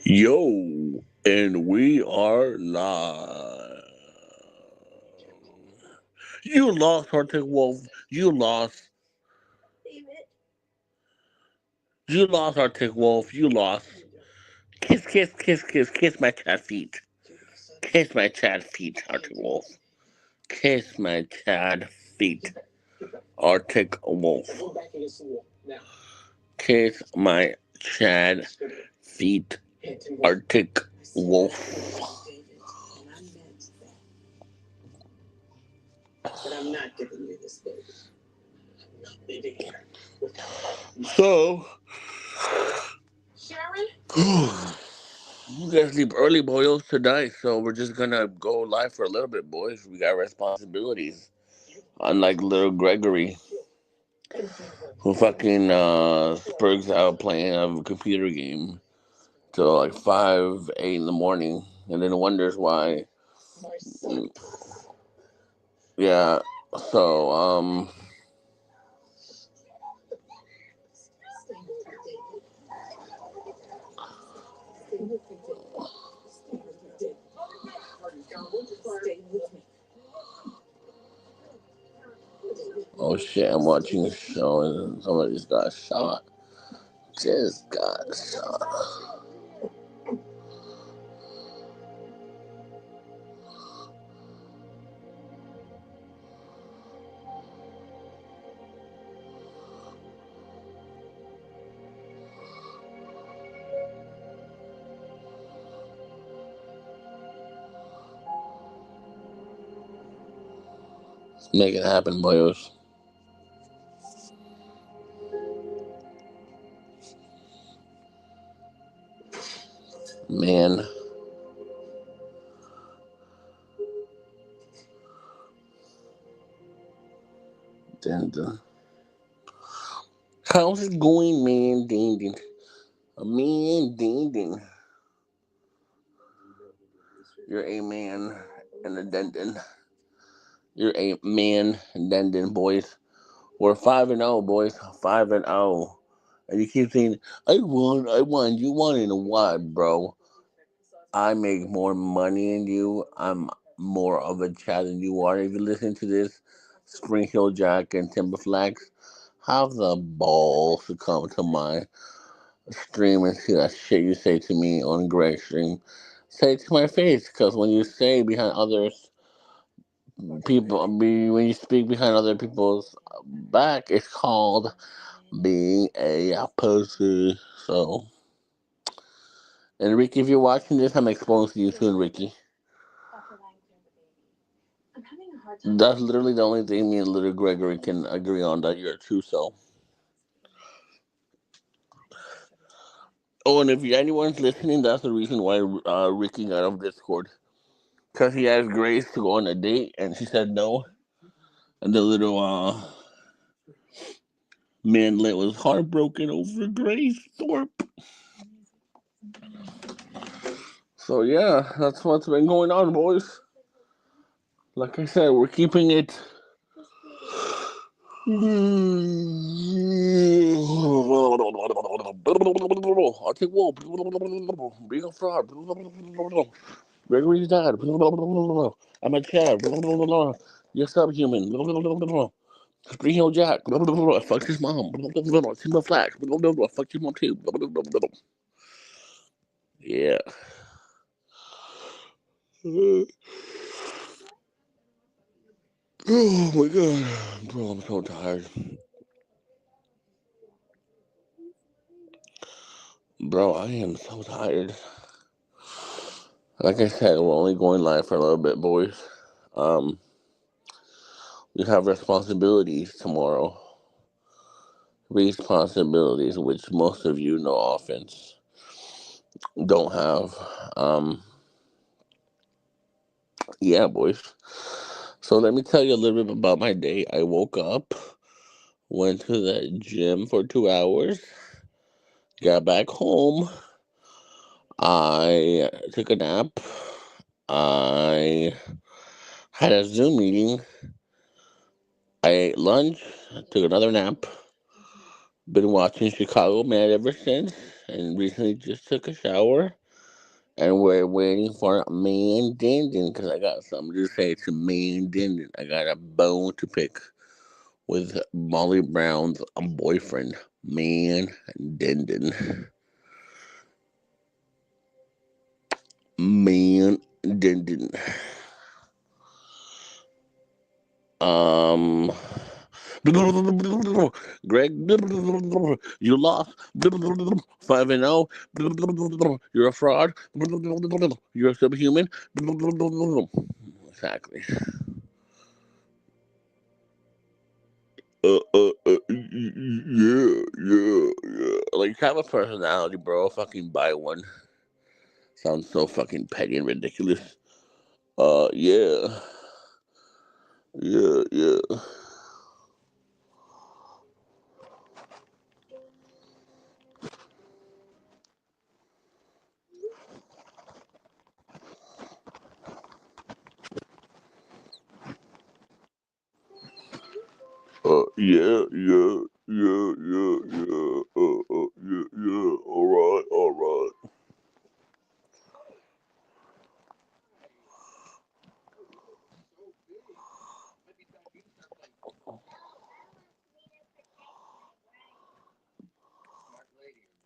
Yo, and we are live. You lost, Arctic Wolf. You lost. You lost, Arctic Wolf. You lost. Kiss, kiss, kiss, kiss, kiss my chat feet. Kiss my chat feet, Arctic Wolf. Kiss my chat feet, Arctic Wolf. Kiss my chat feet, Arctic Wolf. So, you guys sleep early, boys, tonight, so we're just gonna go live for a little bit, boys. We got responsibilities. Unlike little Gregory, who fucking spurgs out playing a computer game till like 5, 8 in the morning, and then wonders why. Yeah, so, oh shit, I'm watching a show and somebody just got shot. Just got shot. Make it happen, boys. Man. Dun, dun. How's it going, man? Ding, ding. Man, ding, ding. You're a man and a dendon. You're a man and dendon, boys. We're 5-0, boys. 5-0. And you keep saying, I won. You won in what, bro? I make more money than you. I'm more of a chat than you are. If you listen to this, Spring Hill Jack and Timberflax, have the balls to come to my stream and see that shit you say to me on Greg's stream. Say it to my face, because when you say behind others people, when you speak behind other people's back, it's called being a pussy. So, and Ricky, if you're watching this, I'm exposing you soon, Ricky. That's literally the only thing me and little Gregory can agree on, that you're a true self. Oh, and if anyone's listening, that's the reason why Ricky got off Discord. Because he asked Grace to go on a date, and she said no. And the little manlet was heartbroken over Grace Thorpe. So, yeah, that's what's been going on, boys. Like I said, we're keeping it. I'll take wall. Being a fraud. Gregory's dad. I'm a Chad. You're subhuman. Spring Hill Jack. I fucked his mom. Timber Flash. I fucked your mom too. Yeah. Oh my god. Bro, I'm so tired. Bro, I am so tired. Like I said, we're only going live for a little bit, boys. Um, we have responsibilities tomorrow. Responsibilities, which most of you, no offense, don't have. Yeah, boys. So let me tell you a little bit about my day. I woke up, went to the gym for 2 hours, got back home. I took a nap. I had a Zoom meeting. I ate lunch, took another nap. Been watching Chicago Med ever since. and recently just took a shower. And we're waiting for Man Dindin because I got something to say to Man Dindin. I got a bone to pick with Molly Brown's boyfriend, Man Dindin. Man Dindin. Um. Greg, you lost 5-0. You're a fraud. You're a subhuman. Exactly. Yeah. Like, have a personality, bro. Fucking buy one. Sounds so fucking petty and ridiculous. Yeah. Yeah. Yeah. Yeah.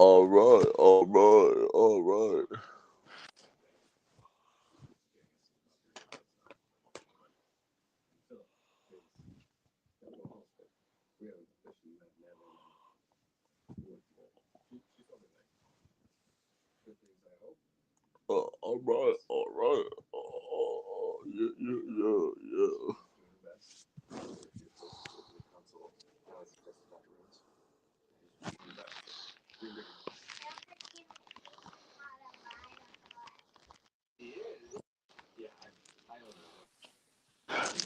All right. All right. All right. Yeah.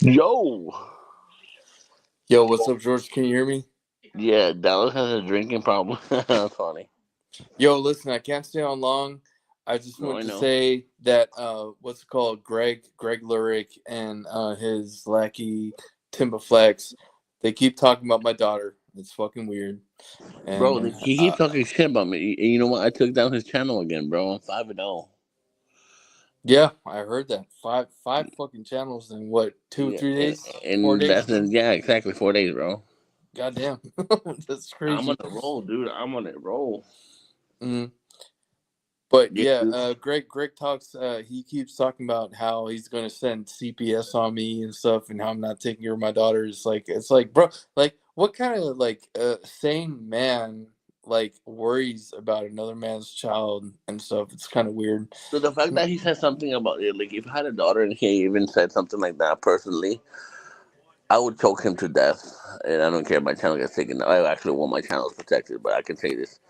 Yo. Yo, what's up, George? Can you hear me? Yeah, Dallas has a drinking problem. That's funny. Yo, listen, I can't stay on long. I just No, want I to know. say that what's it called? Greg Lurik and his lackey Timba Flex, they keep talking about my daughter. It's fucking weird. Bro, And he keeps talking shit about me. You know what? I took down his channel again, bro. I'm 5-0. yeah, I heard that. Five fucking channels in what, two, Yeah, 3 days? 4 days? yeah, exactly 4 days, bro. Goddamn. That's I'm on crazy. a roll, dude. I'm on a roll. Mm. But Yeah, yeah, dude. Greg talks. He keeps talking about how he's going to send CPS on me and stuff, and how I'm not taking care of my daughter. It's like, bro, like, what kind of like sane man like worries about another man's child and stuff? It's kind of weird. So the fact that he said something about it, like if I had a daughter and he even said something like that personally, I would choke him to death. And I don't care if my channel gets taken. I actually want my channels protected, but I can say this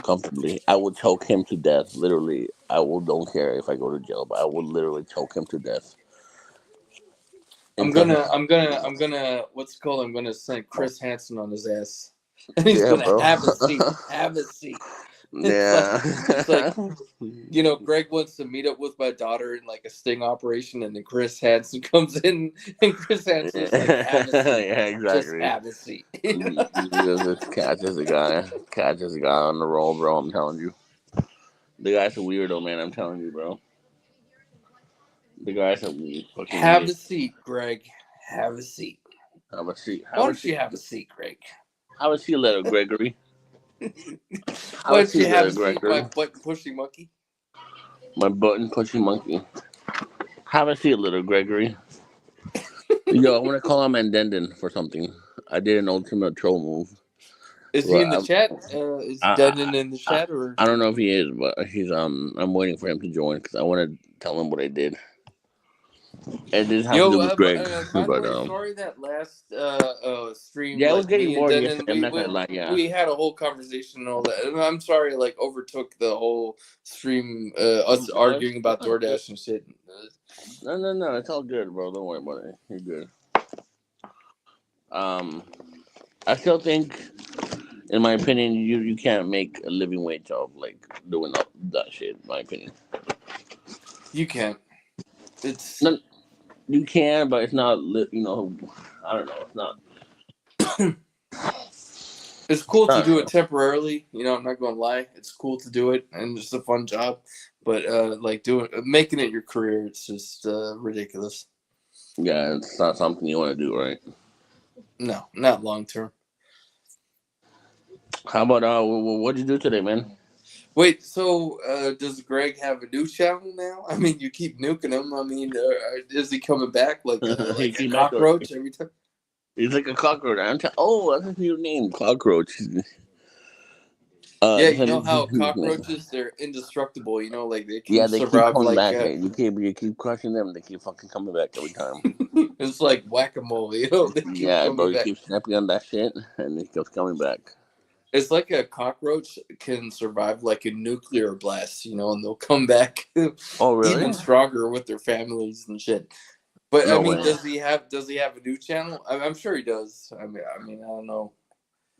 comfortably. I would choke him to death. Literally, I will don't care if I go to jail, but I would literally choke him to death until his. I'm gonna, what's it called? I'm gonna send Chris Hansen on his ass, and he's Yeah, gonna bro. have a seat. Have a seat. It's like, Yeah. it's like Greg wants to meet up with my daughter in like a sting operation, and then Chris Hansen comes in, and Chris Hansen's like, "Have a seat, Yeah, just exactly. have a seat." Just catches a guy. Catches a guy on the roll, bro. I'm telling you. The guy's a weirdo, man. I'm telling you, bro. The guy's a fucking Have weird. a seat, Greg. Have a seat. Have a seat. Why Have a don't seat. you have a seat, Greg? Have a seat, little Gregory. Have Why a don't you seat, have little a seat, my Gregory. button pushing monkey? My button pushing monkey. Have a seat, little Gregory. Yo, I want to call him Mandendin for something. I did an ultimate troll move. Is he Well, in the chat? Is Denon in the I, chat or? I don't know if he is, but he's I'm waiting for him to join because I want to tell him what I did. It didn't have to Yo, do with Greg, by the but way, sorry that last stream, yeah, I was like getting me and bored Denon, yesterday. I'm not gonna lie, yeah. we had a whole conversation and all that. And I'm sorry, like overtook the whole stream, us No, it's arguing about all good. DoorDash and shit. No, it's all good, bro. Don't worry about it. You're good. Um, I still think, in my opinion, you can't make a living wage of like doing that shit. In my opinion, You can't. It's no, you can, but it's not. I don't know. It's not. It's cool to do it temporarily. You know, I'm not going to lie. It's cool to do it, and it's a fun job. But like making it your career, it's just ridiculous. Yeah, it's not something you want to do, right? No, not long term. How about what'd you do today, man? Wait, so does Greg have a new channel now? I mean, you keep nuking him. I mean, is he coming back like He like a came back. cockroach every time? He's like a cockroach. Oh, that's his new name, cockroach. Yeah, That's you a know how new name. cockroaches, they're indestructible. You know, like they can Yeah, they keep survive coming like back, man. You keep crushing them, they keep fucking coming back every time. it's like whack a mole. You know, they keep Yeah, bro, coming you back. keep snapping on that shit, and it keeps coming back. It's like a cockroach can survive like a nuclear blast, you know, and they'll come back Oh, really? even stronger with their families and shit. But I No mean, way. does he have a new channel? I'm sure he does. I don't know.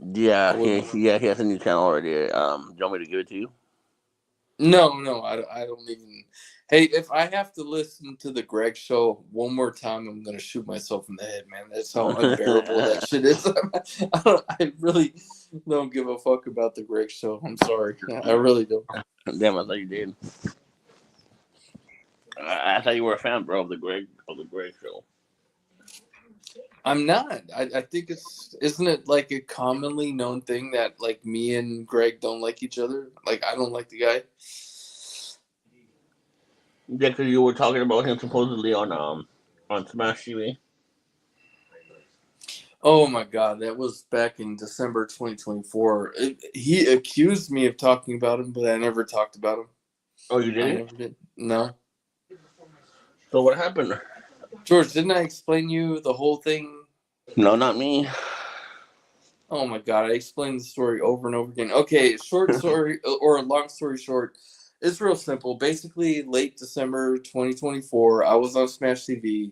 I Yeah, wouldn't. he has a new channel already. Do you want me to give it to you? No, I don't even. Hey, if I have to listen to the Greg show one more time, I'm gonna shoot myself in the head, man. That's how unbearable that shit is. I really don't give a fuck about the Greg show. I'm sorry, I really don't. Damn, I thought you did. I thought you were a fan, bro, of the Greg show. I'm not. I think isn't it like a commonly known thing that like me and Greg don't like each other? Like I don't like the guy. Yeah, because you were talking about him supposedly on Smash TV. Oh my god, that was back in December 2024. He accused me of talking about him, but I never talked about him. Oh, you I didn't? never did. No. So what happened? George, didn't I explain you the whole thing? No, not me. Oh my god, I explained the story over and over again. Okay, short story or long story short, it's real simple. Basically, late December 2024, I was on Smash TV.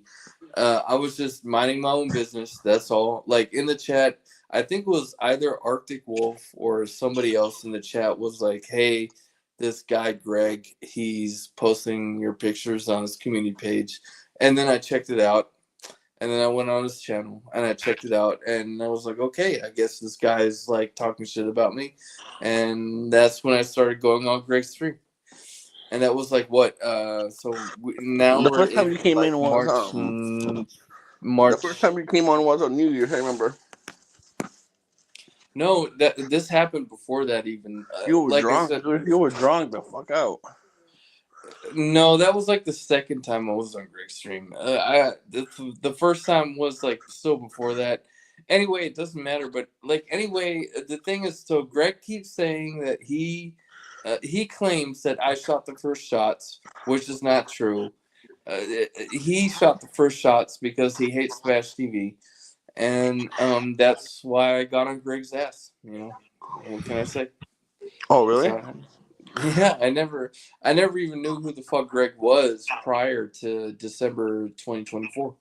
I was just minding my own business. That's all. Like in the chat, I think it was either Arctic Wolf or somebody else in the chat was like, "Hey, this guy Greg, he's posting your pictures on his community page." And then I checked it out, and then I went on his channel and I checked it out, and I was like, "Okay, I guess this guy's like talking shit about me." And that's when I started going on Greg's stream. And that was like what? Now The we're first time you in came like in was March. the first March. time you came on was on New Year's. I remember. No, that this happened before that even. You were Like I drunk. said, You were drunk the fuck out. no, that was like the second time I was on Greg's stream. The first time was like still before that. Anyway, it doesn't matter. But like anyway, the thing is, so Greg keeps saying that he claims that I shot the first shots, which is not true. He shot the first shots because he hates Smash TV, and that's why I got on Greg's ass. You know, what can I say? Oh, That's really? how it happened. Yeah, I never even knew who the fuck Greg was prior to December 2024.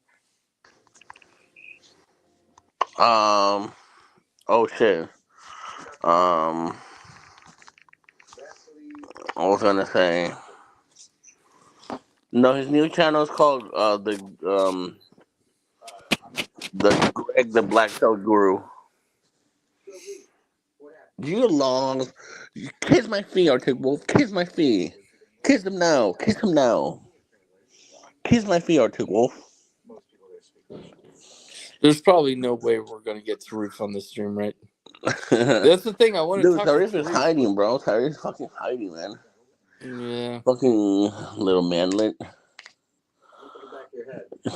Um. Oh shit. Um. I was gonna say. No, his new channel is called the Greg the Black Belt Guru. You long. Kiss my feet, Arctic Wolf. Kiss my feet. Kiss them now. Kiss them now. Kiss my feet, Arctic Wolf. There's probably no way we're gonna get Tarif on the stream, right? Dude, That's the thing. I want to talk to Tyrese is Tarif, but hiding, bro. Tyrese is fucking hiding, man. yeah, Fucking little manlet.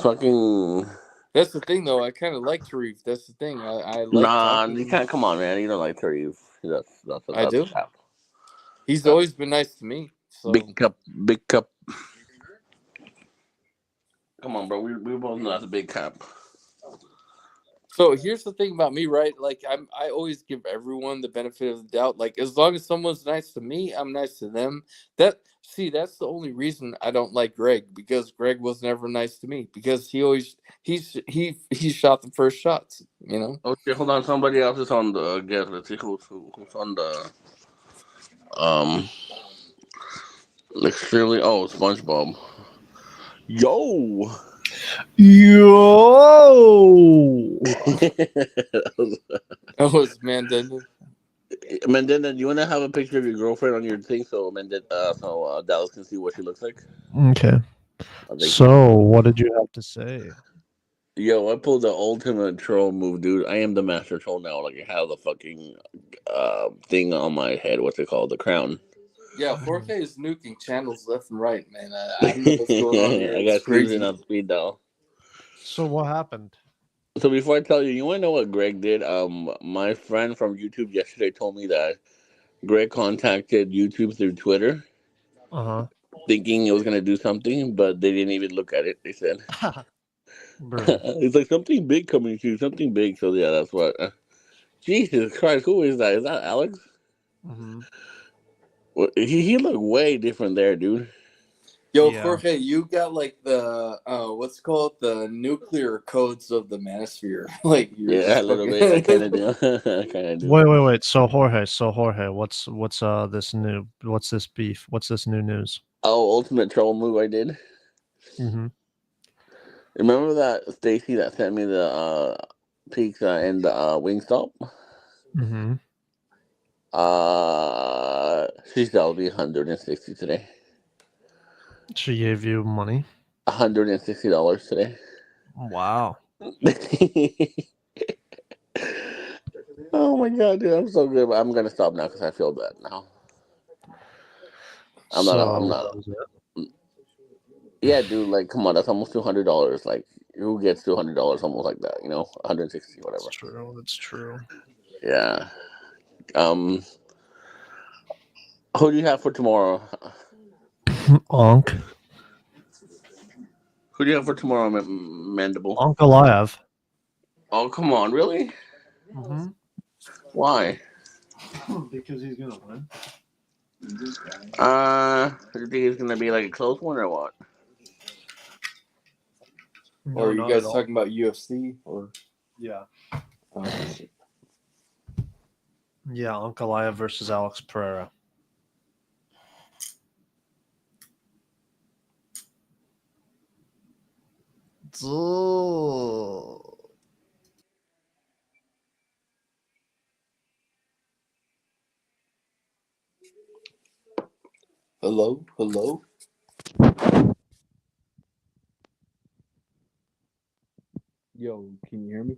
Fucking. that's the thing though. I kind of like Tarif. That's the thing. I like Nah, you talking. can't. Come on, man. You don't like Tyrese. I That's a do. cap. He's That's always been nice to me. big So cup. Big cup. Come on, bro. We both know that's a big cap. So here's the thing about me, right? Like I always give everyone the benefit of the doubt. Like as long as someone's nice to me, I'm nice to them. That's the only reason I don't like Greg, because Greg was never nice to me, because he shot the first shots, you know? Okay, hold on. Somebody else is on the guest. Let's see who's on the um. Extremely. Oh, SpongeBob. Yo. Yo! That was Mandela. Mendenda, do you want to have a picture of your girlfriend on your thing so Dallas can see what she looks like? Okay. Oh, thank you. So, what did you have to say? Yo, I pulled the ultimate troll move, dude. I am the master troll now. Like, I have the fucking thing on my head. What's it called? The crown. Yeah, 4K is nuking channels left and right, man. I don't know what's going on here. I It's got Susan crazy. on speed dial. So, what happened? So before I tell you, you want to know what Greg did? My friend from YouTube yesterday told me that Greg contacted YouTube through Twitter, Uh thinking it was gonna do something, but they didn't even look at it. They said huh. Bro. it's like something big coming to you, something big. So yeah, that's what. Jesus Christ, who is that? Is that Alex? Hmm. Well, he looked way different there, dude. Yo, Yeah. Jorge, you got like the what's it called, the nuclear codes of the manosphere. Like you're Yeah, a just little fucking. bit. I kind of do. I kind of do. Wait. So Jorge, what's what's this beef? What's this new news? Oh, ultimate troll move I did. Mm-hmm. Remember that Stacy that sent me the pizza and the Wingstop? Mm-hmm. She sold me 160 today. She gave you money. $160 today. Wow. Oh my god, dude, I'm so good. But I'm gonna stop now because I feel bad now. I'm not. I'm So not. what was it? Yeah, dude. Like, come on, that's almost $200. Like, who gets $200 almost like that? You know, 160, That's whatever. true. That's true. Yeah. Um. Who do you have for tomorrow? Onk. Who do you have for tomorrow, Mandible? Uncle I have. Oh, come on, really? Mm-hmm. Why? Because he's gonna win. Do you think it's gonna be like a close one or what? Or No, are you not at guys all. talking about UFC or? Yeah. Okay. Yeah, Uncle Aya versus Alex Pereira. Hello, hello. Yo, can you hear me?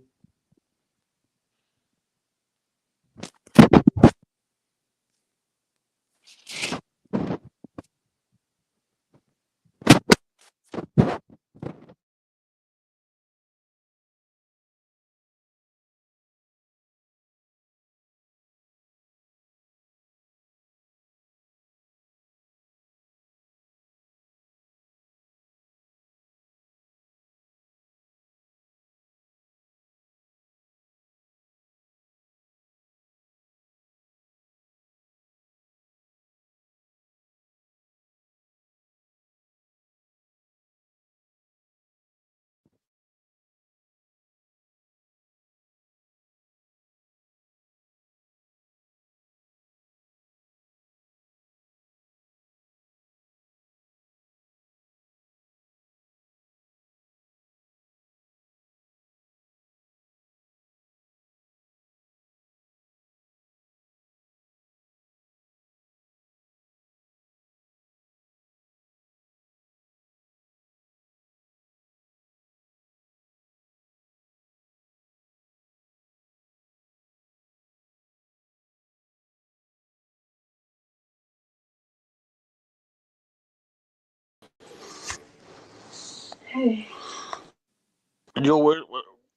Yo,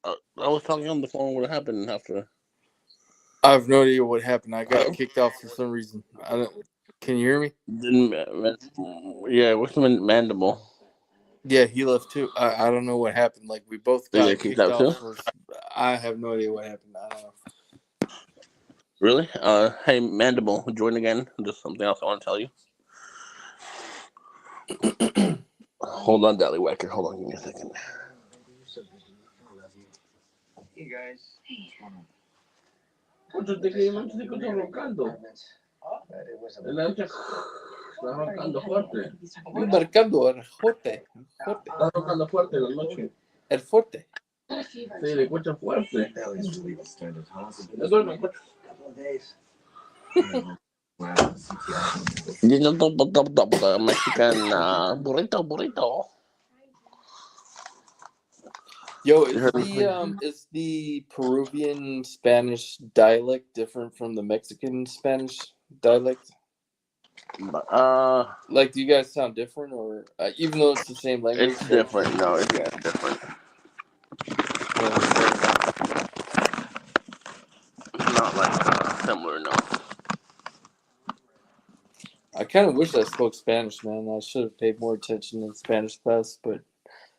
I was talking on the phone. What happened after? I have no idea what happened. I got Uh, kicked off for some reason. I don't. Can you hear me? Yeah, what's the Mandible? Yeah, he left too. I don't know what happened. Like we both They got get kicked kicked out off too? for. I have no idea what happened. I don't know. Really? Hey, Mandible, join again. Just something else I want to tell you. Hold on, Dallywhacker. Hold on, give me a second. Hey guys. ¿Cuánto te quedé más rico estás roncando? El ancha está roncando fuerte. Estoy marcando el jote. Está roncando fuerte en la noche. El fuerte. Sí, le escucha fuerte. Eso me escucha. Mexican burrito. Yo, You heard me? is the Peruvian Spanish dialect different from the Mexican Spanish dialect? Uh, Like, do you guys sound different, or even though it's the same language? it's Like, different. No, it's different. so It's not like similar. No. I kind of wish I spoke Spanish, man. I should have paid more attention in Spanish class, but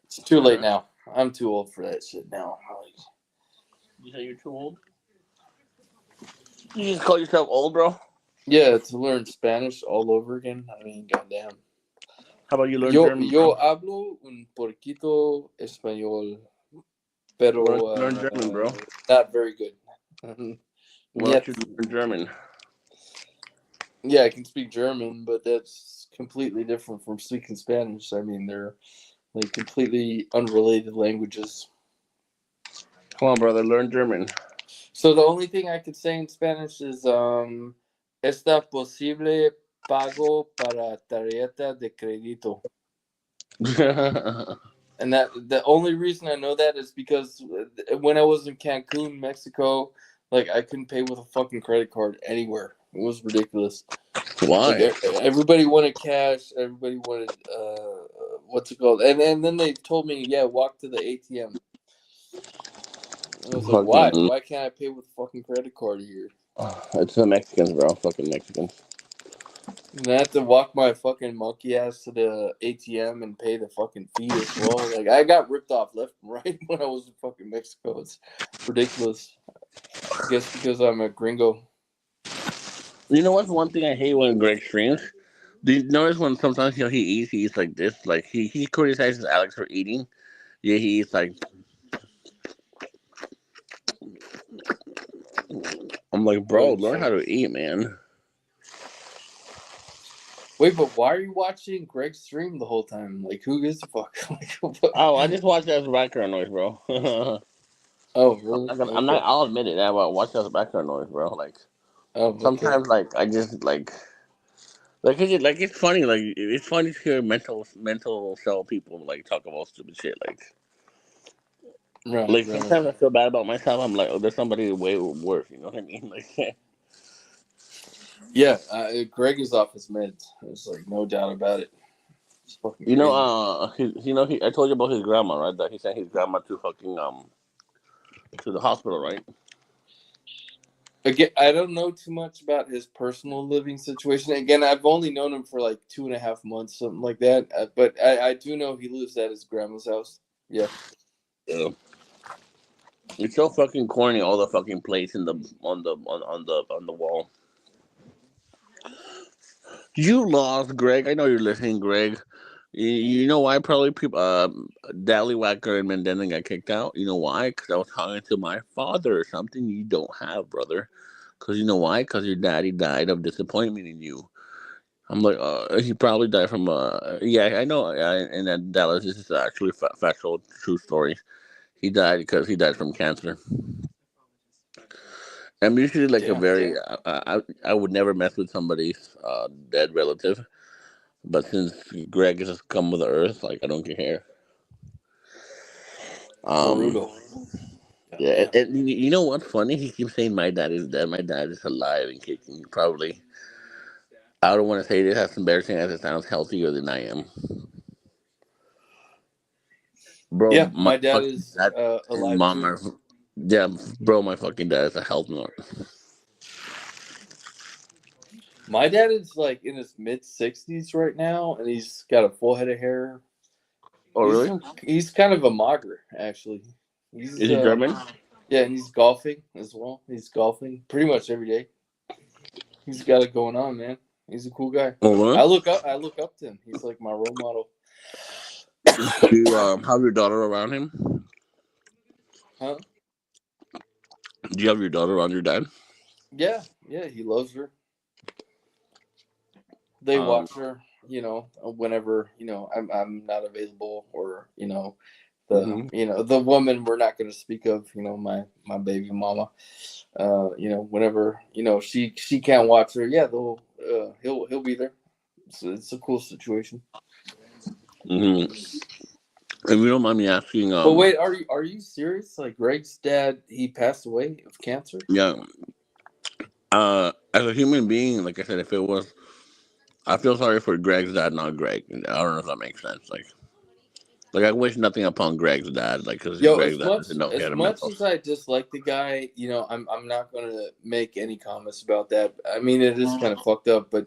it's too late now. I'm too old for that shit now. You say you're too old? You just call yourself old, bro? Yeah, to learn Spanish all over again. I mean, goddamn. How about you learn German, Yo bro? hablo un poquito español, pero Learn German, bro. not very good. Why don't you learn German? Yeah, I can speak German, but that's completely different from speaking Spanish. I mean, they're like completely unrelated languages. Come on, brother, learn German. So the only thing I could say in Spanish is ¿Está posible pago para tarjeta de crédito? And that the only reason I know that is because when I was in Cancun, Mexico, like I couldn't pay with a fucking credit card anywhere. It was ridiculous. Why? Like everybody wanted cash. Everybody wanted what's it called? And then they told me, yeah, walk to the ATM. And I was like, why? Why can't I pay with a fucking credit card here? It's the Mexicans, bro. Fucking Mexicans. And I have to walk my fucking monkey ass to the ATM and pay the fucking fee as well. Like I got ripped off left and right when I was in fucking Mexico. It's ridiculous. I guess because I'm a gringo. You know what's one thing I hate when Greg streams? Do you notice when sometimes he eats like this? Like he criticizes Alex for eating. Yeah, he eats like. I'm like, bro, learn how to eat, man. Wait, but why are you watching Greg stream the whole time? Like, who gives a fuck? Oh, I just watch that as background noise, bro. Oh, really? I'm not. I'll admit it. I watch that as background noise, bro. Like sometimes, like I just it's funny. Like it's funny to hear mental cell people like talk about stupid shit. Like sometimes I feel bad about myself. I'm like, oh, there's somebody way worse. You know what I mean? Like. Yeah, Greg is off his meds. There's like no doubt about it. It's fucking You crazy. know, I told you about his grandma, right? That he sent his grandma to fucking to the hospital, right? Again, I don't know too much about his personal living situation. Again, I've only known him for like 2.5 months, something like that. But I do know he lives at his grandma's house. Yeah. It's so fucking corny. All the fucking plates in the on the wall. You lost, Greg. I know you're listening, Greg. You know why? Probably people, Dallywhacker and Mendana got kicked out. You know why? Because I was talking to my father or something you don't have, brother. Because you know why? Because your daddy died of disappointment in you. I'm like, he probably died from, yeah, I know. And that Dallas, this is actually factual, true story. He died because he died from cancer. I'm usually like a very, I would never mess with somebody's dead relative. But since Greg has just come with the earth, like I don't care. Brutal. Yeah, and you know what's funny? He keeps saying my dad is dead. My dad is alive and kicking. Probably. I don't want to say this as embarrassing as it sounds, healthier than I am. Bro, Yeah, my my dad fucking is dad and alive mom too. are. Yeah, bro, my fucking dad is a health nut. My dad is like in his mid-60s right now, and he's got a full head of hair. Oh, really? He's kind of a mogger, actually. Is he German? Yeah, and he's golfing as well. He's golfing pretty much every day. He's got it going on, man. He's a cool guy. Oh, really? I look up to him. He's like my role model. Do you have your daughter around him? Huh? Do you have your daughter around your dad? Yeah, he loves her. They watch her, whenever, I'm not available, or, the the woman we're not going to speak of, my baby mama. Whenever she can't watch her, yeah, they'll he'll be there. So it's a cool situation. If you don't mind me asking, But wait, are you serious? Like Greg's dad, he passed away of cancer? yeah, as a human being, like I said, if it was, I feel sorry for Greg's dad, not Greg. I don't know if that makes sense. Like I wish nothing upon Greg's dad, like because Yo, Greg's dad didn't know he as had a much mental. as I dislike the guy, I'm not gonna make any comments about that. I mean, it is kind of fucked up, but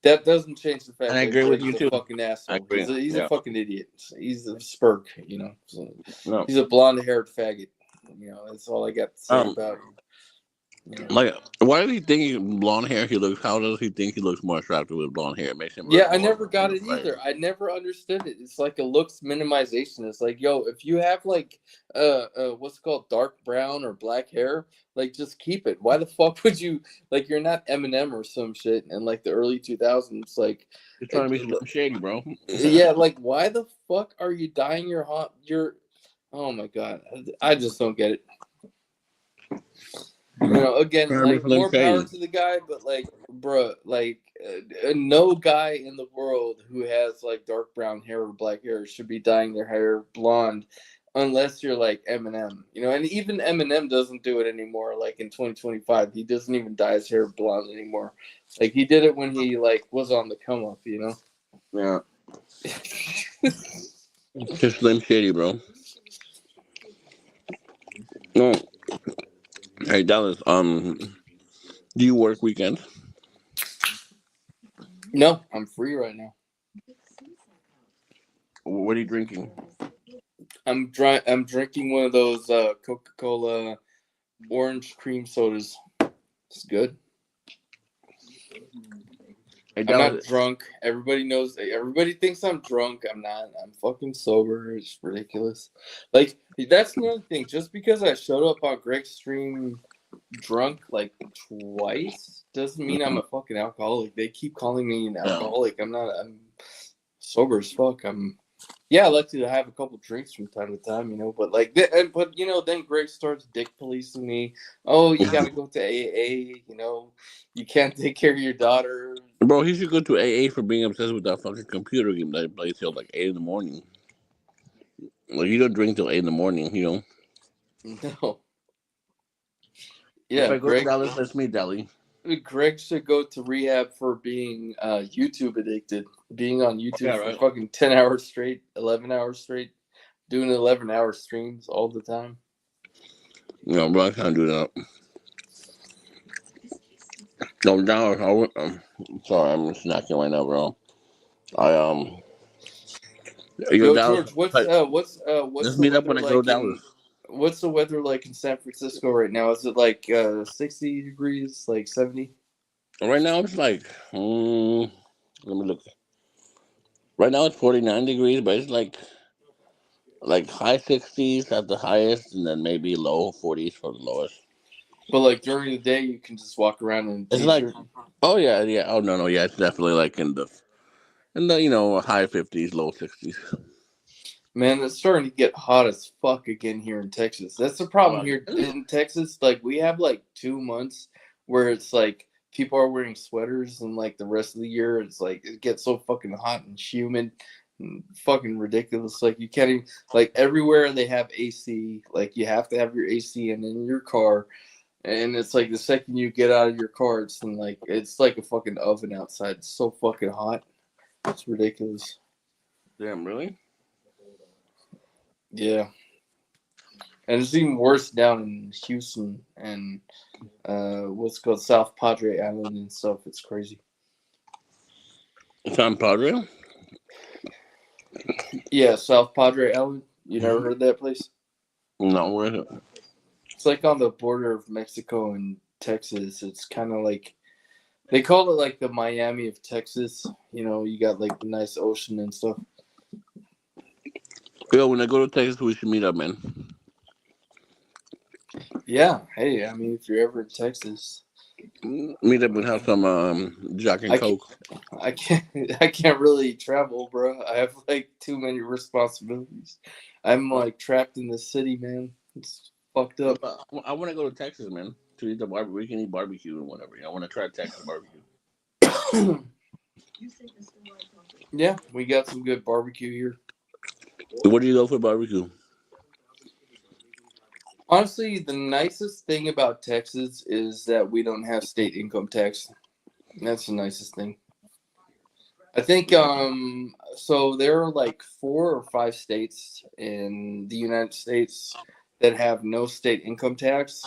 that doesn't change the fact And I that agree with Greg's you a too. fucking I asshole. agree. He's a Yeah. fucking idiot. He's a spurk, So No. he's a blonde-haired faggot. That's all I got to say about him. Like, why does he think blonde hair? How does he think he looks more attractive with blonde hair? It makes him. Yeah, Look I more never got it like, either. I never understood it. It's like a looks minimization. It's like, yo, if you have like what's it called, dark brown or black hair, like just keep it. Why the fuck would you, like, you're not Eminem or some shit in like the early 2000s, like He's trying to be shady, bro. yeah, like why the fuck are you dyeing your oh my god. I just don't get it. Again, Trying to be like Slim more power Shady. to the guy, but like, bruh, like no guy in the world who has like dark brown hair or black hair should be dyeing their hair blonde, unless you're like Eminem, and even Eminem doesn't do it anymore. Like in 2025, he doesn't even dye his hair blonde anymore. Like he did it when he like was on the come up, Yeah. Just Slim Shady, bro. No. Hey, Dallas. Do you work weekends? No, I'm free right now. What are you drinking? I'm drinking one of those Coca-Cola orange cream sodas. It's good. Hey, I'm Dallas. not drunk. Everybody knows. Everybody thinks I'm drunk. I'm not. I'm fucking sober. It's ridiculous. Like, that's another thing. Just because I showed up on Greg's stream drunk like twice doesn't mean I'm a fucking alcoholic. They keep calling me an alcoholic. I'm not. I'm sober as fuck. I like to have a couple drinks from time to time, but like, then Greg starts dick policing me. Oh, you gotta go to AA, you can't take care of your daughter. Bro, he should go to AA for being obsessed with that fucking computer game that he plays till like 8 in the morning. Like, you don't drink till 8 in the morning, No. If Yeah, I go to Dallas, let's meet Dally. Greg should go to rehab for being YouTube addicted, being on YouTube right. for fucking 10 hours straight, 11 hours straight, doing 11-hour streams all the time. No, bro, I can't do that. No, Dallas, sorry, I'm snacking right now, bro. Yo, Dallas, George, what's let's the meet up weather when I go like to Dallas. what's the weather like in San Francisco right now? Is it like 60 degrees, like 70? Right now, it's like, let me look. Right now, it's 49 degrees, but it's like high 60s at the highest, and then maybe low 40s for the lowest. But like during the day, you can just walk around in a It's like, t-shirt. oh yeah, yeah. Oh no, yeah. It's definitely like in the high 50s, low 60s. Man, it's starting to get hot as fuck again here in Texas. That's the problem here in Texas. Like, we have like 2 months where it's like people are wearing sweaters, and like the rest of the year, it's like it gets so fucking hot and humid and fucking ridiculous. Like, you can't even, like, everywhere they have AC. Like, you have to have your AC in your car. And it's like the second you get out of your car, it's like a fucking oven outside. It's so fucking hot. It's ridiculous. Damn, really? Yeah. And it's even worse down in Houston and what's called South Padre Island and stuff. It's crazy. San Padre? Yeah, South Padre Island. You never heard of that place? No, where is it? It's like on the border of Mexico and Texas. It's kind of like, they call it like the Miami of Texas. You got like the nice ocean and stuff. Yo, when I go to Texas, we should meet up, man. Yeah. Hey, I mean, if you're ever in Texas, Meet up and have some Jack and I can't, Coke. I can't really travel, bro. I have like too many responsibilities. I'm like trapped in the city, man. It's fucked up. I want to go to Texas, man, to eat the barbecue. We can eat barbecue and whatever. I want to try Texas barbecue. Yeah, we got some good barbecue here. Where do you go for barbecue? Honestly, the nicest thing about Texas is that we don't have state income tax. That's the nicest thing. I think so there are like 4 or 5 states in the United States that have no state income tax.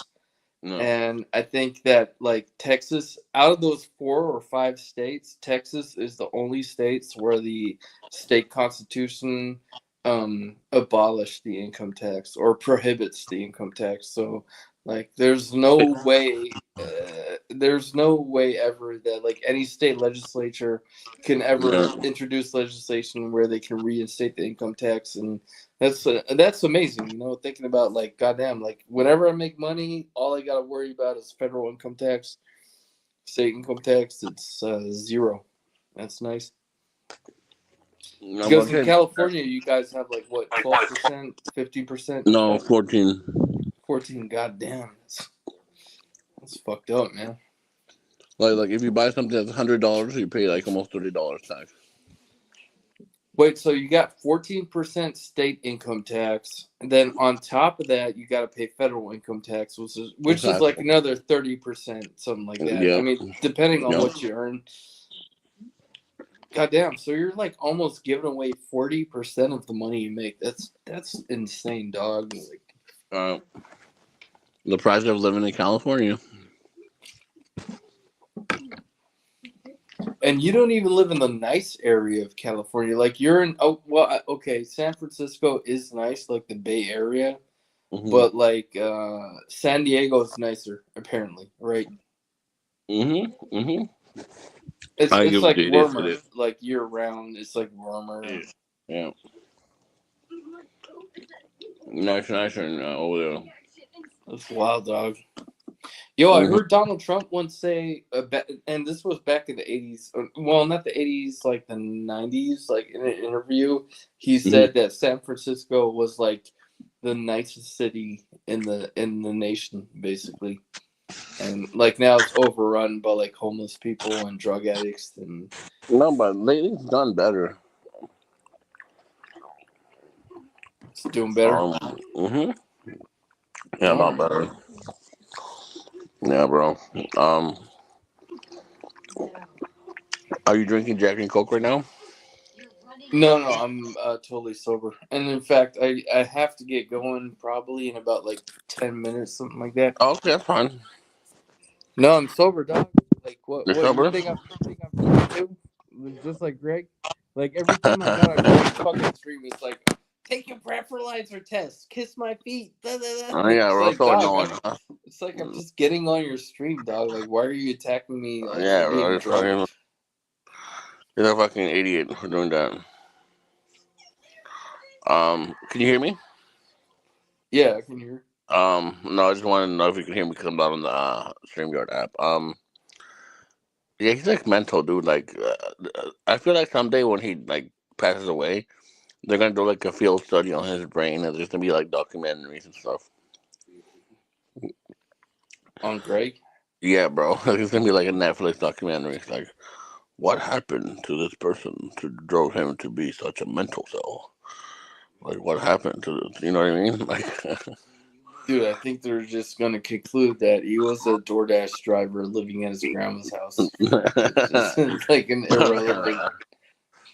No. And I think that like Texas, out of those 4 or 5 states, Texas is the only states where the state constitution abolished the income tax or prohibits the income tax. So like there's no way ever that like any state legislature can ever Yeah. introduce legislation where they can reinstate the income tax. And that's amazing, you know, thinking about like goddamn, like whenever I make money, all I gotta worry about is federal income tax. State income tax, it's 0. That's nice. No, Because but in California, you guys have like what, 12%, 15%? no, 14. 14. Goddamn, that's fucked up, man. Like if you buy something that's $100, you pay like almost $30 tax. Wait, so you got 14% state income tax, and then on top of that, you got to pay federal income tax, which is like Exactly. another 30%, something like that. Yeah. I mean, depending on Yeah. what you earn. Goddamn, so you're like almost giving away 40% of the money you make. That's insane, dog. Like, The price of living in California. and you don't even live in the nice area of California. Like you're in okay, San Francisco is nice, like the Bay Area, Mm-hmm. but like San Diego is nicer, apparently, right? Mm-hmm. Mm-hmm. It's I it's give like it warmer, is. like year round. It's like warmer. Yeah. Nicer over there. That's wild, dog. Yo, I heard Donald Trump once say, and this was back in the 80s. Well, not the 80s, like the 90s. Like in an interview, he said that San Francisco was like the nicest city in the nation, basically. And like now it's overrun by like homeless people and drug addicts and. No, but lately it's done better. It's doing better. Mm-hmm. Yeah, a lot better. Yeah, bro. Are you drinking Jack and Coke right now? No, I'm totally sober. And in fact, I have to get going probably in about like 10 minutes, something like that. Oh, okay, that's fine. No, I'm sober, dog. Like, what You're you sober? think I'm too? Just like Greg? Like, every time I got on Greg's fucking stream, it's like, take your breathalyzer test, kiss my feet. Da, da, da. Oh, yeah, It's bro. like, So dog, annoying. it's like I'm just getting on your stream, dog. Like, why are you attacking me like Yeah, for bro. being You're drunk? a fucking idiot for doing that. Can you hear me? Yeah, I can hear. No, I just wanted to know if you can hear me because I'm not on the StreamYard app. Yeah, he's like mental, dude. Like, I feel like someday when he like passes away, they're gonna do like a field study on his brain, and there's gonna be like documentaries and stuff. On Greg? Yeah, bro. It's gonna be like a Netflix documentary. It's like, what happened to this person to drove him to be such a mental cell? Like, what happened to this? You know what I mean? Like, Dude, I think they're just going to conclude that he was a DoorDash driver living at his grandma's house. It's just like an irrelevant,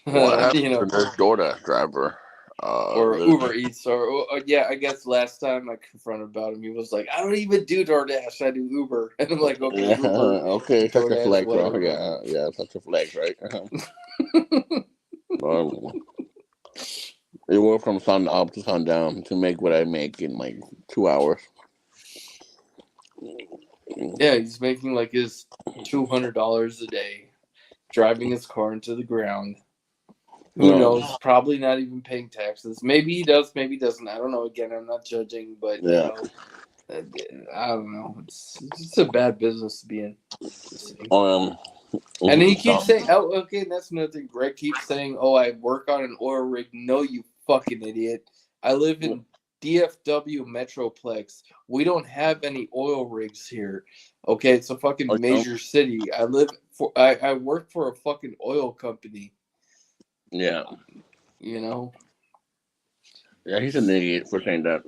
what happened you to know, this DoorDash driver? or Uber Eats, or yeah, I guess last time I confronted about him, he was like, "I don't even do DoorDash, I do Uber," and I'm like, "Okay, Yeah, Uber, okay, such a DoorDash, flex, bro. whatever." Yeah, such a flex, right? um, you work from sun up to sundown to make what I make in like 2 hours. Yeah, he's making like his $200 a day, driving his car into the ground. Who knows? Probably not even paying taxes. Maybe he does, maybe he doesn't. I don't know. Again, I'm not judging, but Yeah. you know, I don't know. It's a bad business to be in. Um, And he keeps so, saying, "Oh, okay." That's another thing. Greg keeps saying, "Oh, I work on an oil rig." No, you fucking idiot. I live in DFW Metroplex. We don't have any oil rigs here. Okay, it's a fucking major city. I work for a fucking oil company. yeah, You know. yeah, he's an idiot for saying that.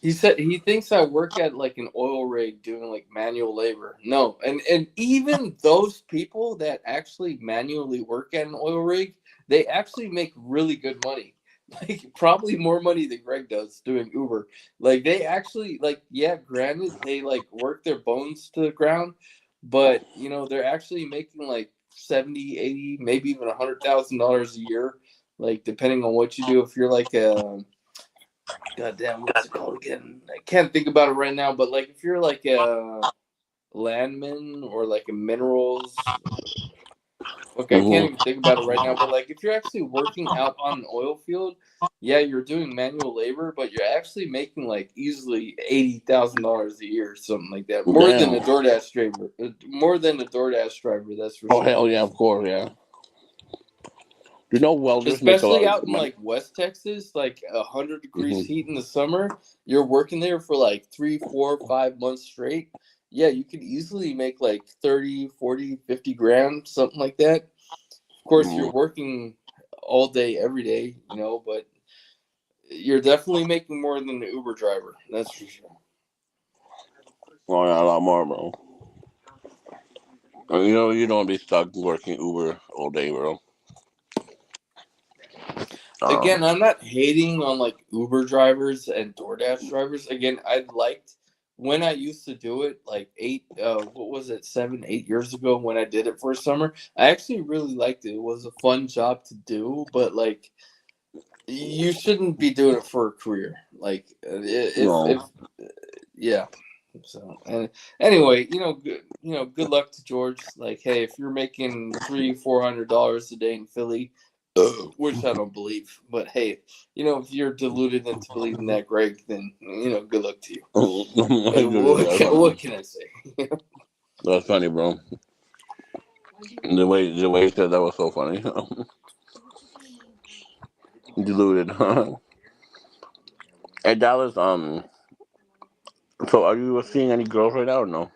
He said he thinks I work at like an oil rig doing like manual labor. No, and even those people that actually manually work at an oil rig, they actually make really good money. Like probably more money than Greg does doing Uber. Like they actually like yeah, granted they like work their bones to the ground, but you know, they're actually making like 70, 80, maybe even $100,000 a year, like depending on what you do. If you're like a goddamn, what's it called again? I can't think about it right now, but like if you're like a landman or like a minerals, okay, I can't even think about it right now, but like if you're actually working out on an oil field, yeah, you're doing manual labor, but you're actually making like easily $80,000 a year, or something like that. More than a Damn. DoorDash driver, more than a DoorDash driver, that's for Oh sure. hell yeah, of course, yeah. You know, welders make a lot Especially of out in money. like West Texas, like 100 degrees Mm-hmm. heat in the summer, you're working there for like 3, 4, 5 months straight. Yeah, you could easily make like 30, 40, 50 grand, something like that. Of course, you're working all day, every day, you know, but you're definitely making more than the Uber driver. That's for sure. Oh yeah, a lot more, bro. You know, you don't want to be stuck working Uber all day, bro. Again, I'm not hating on like Uber drivers and DoorDash drivers. Again, I liked when I used to do it like what was it, 7, 8 years ago when I did it for a summer. I actually really liked it. It was a fun job to do, but like you shouldn't be doing it for a career. Like if No. yeah. So and anyway, good luck to George. Like, hey, if you're making $300-400 a day in Philly, which I don't believe, but hey, if you're deluded into believing that, Greg, then good luck to you. What can I say? That's funny, bro. The way he said that was so funny. Deluded. Hey Dallas, so are you seeing any girls right now or no?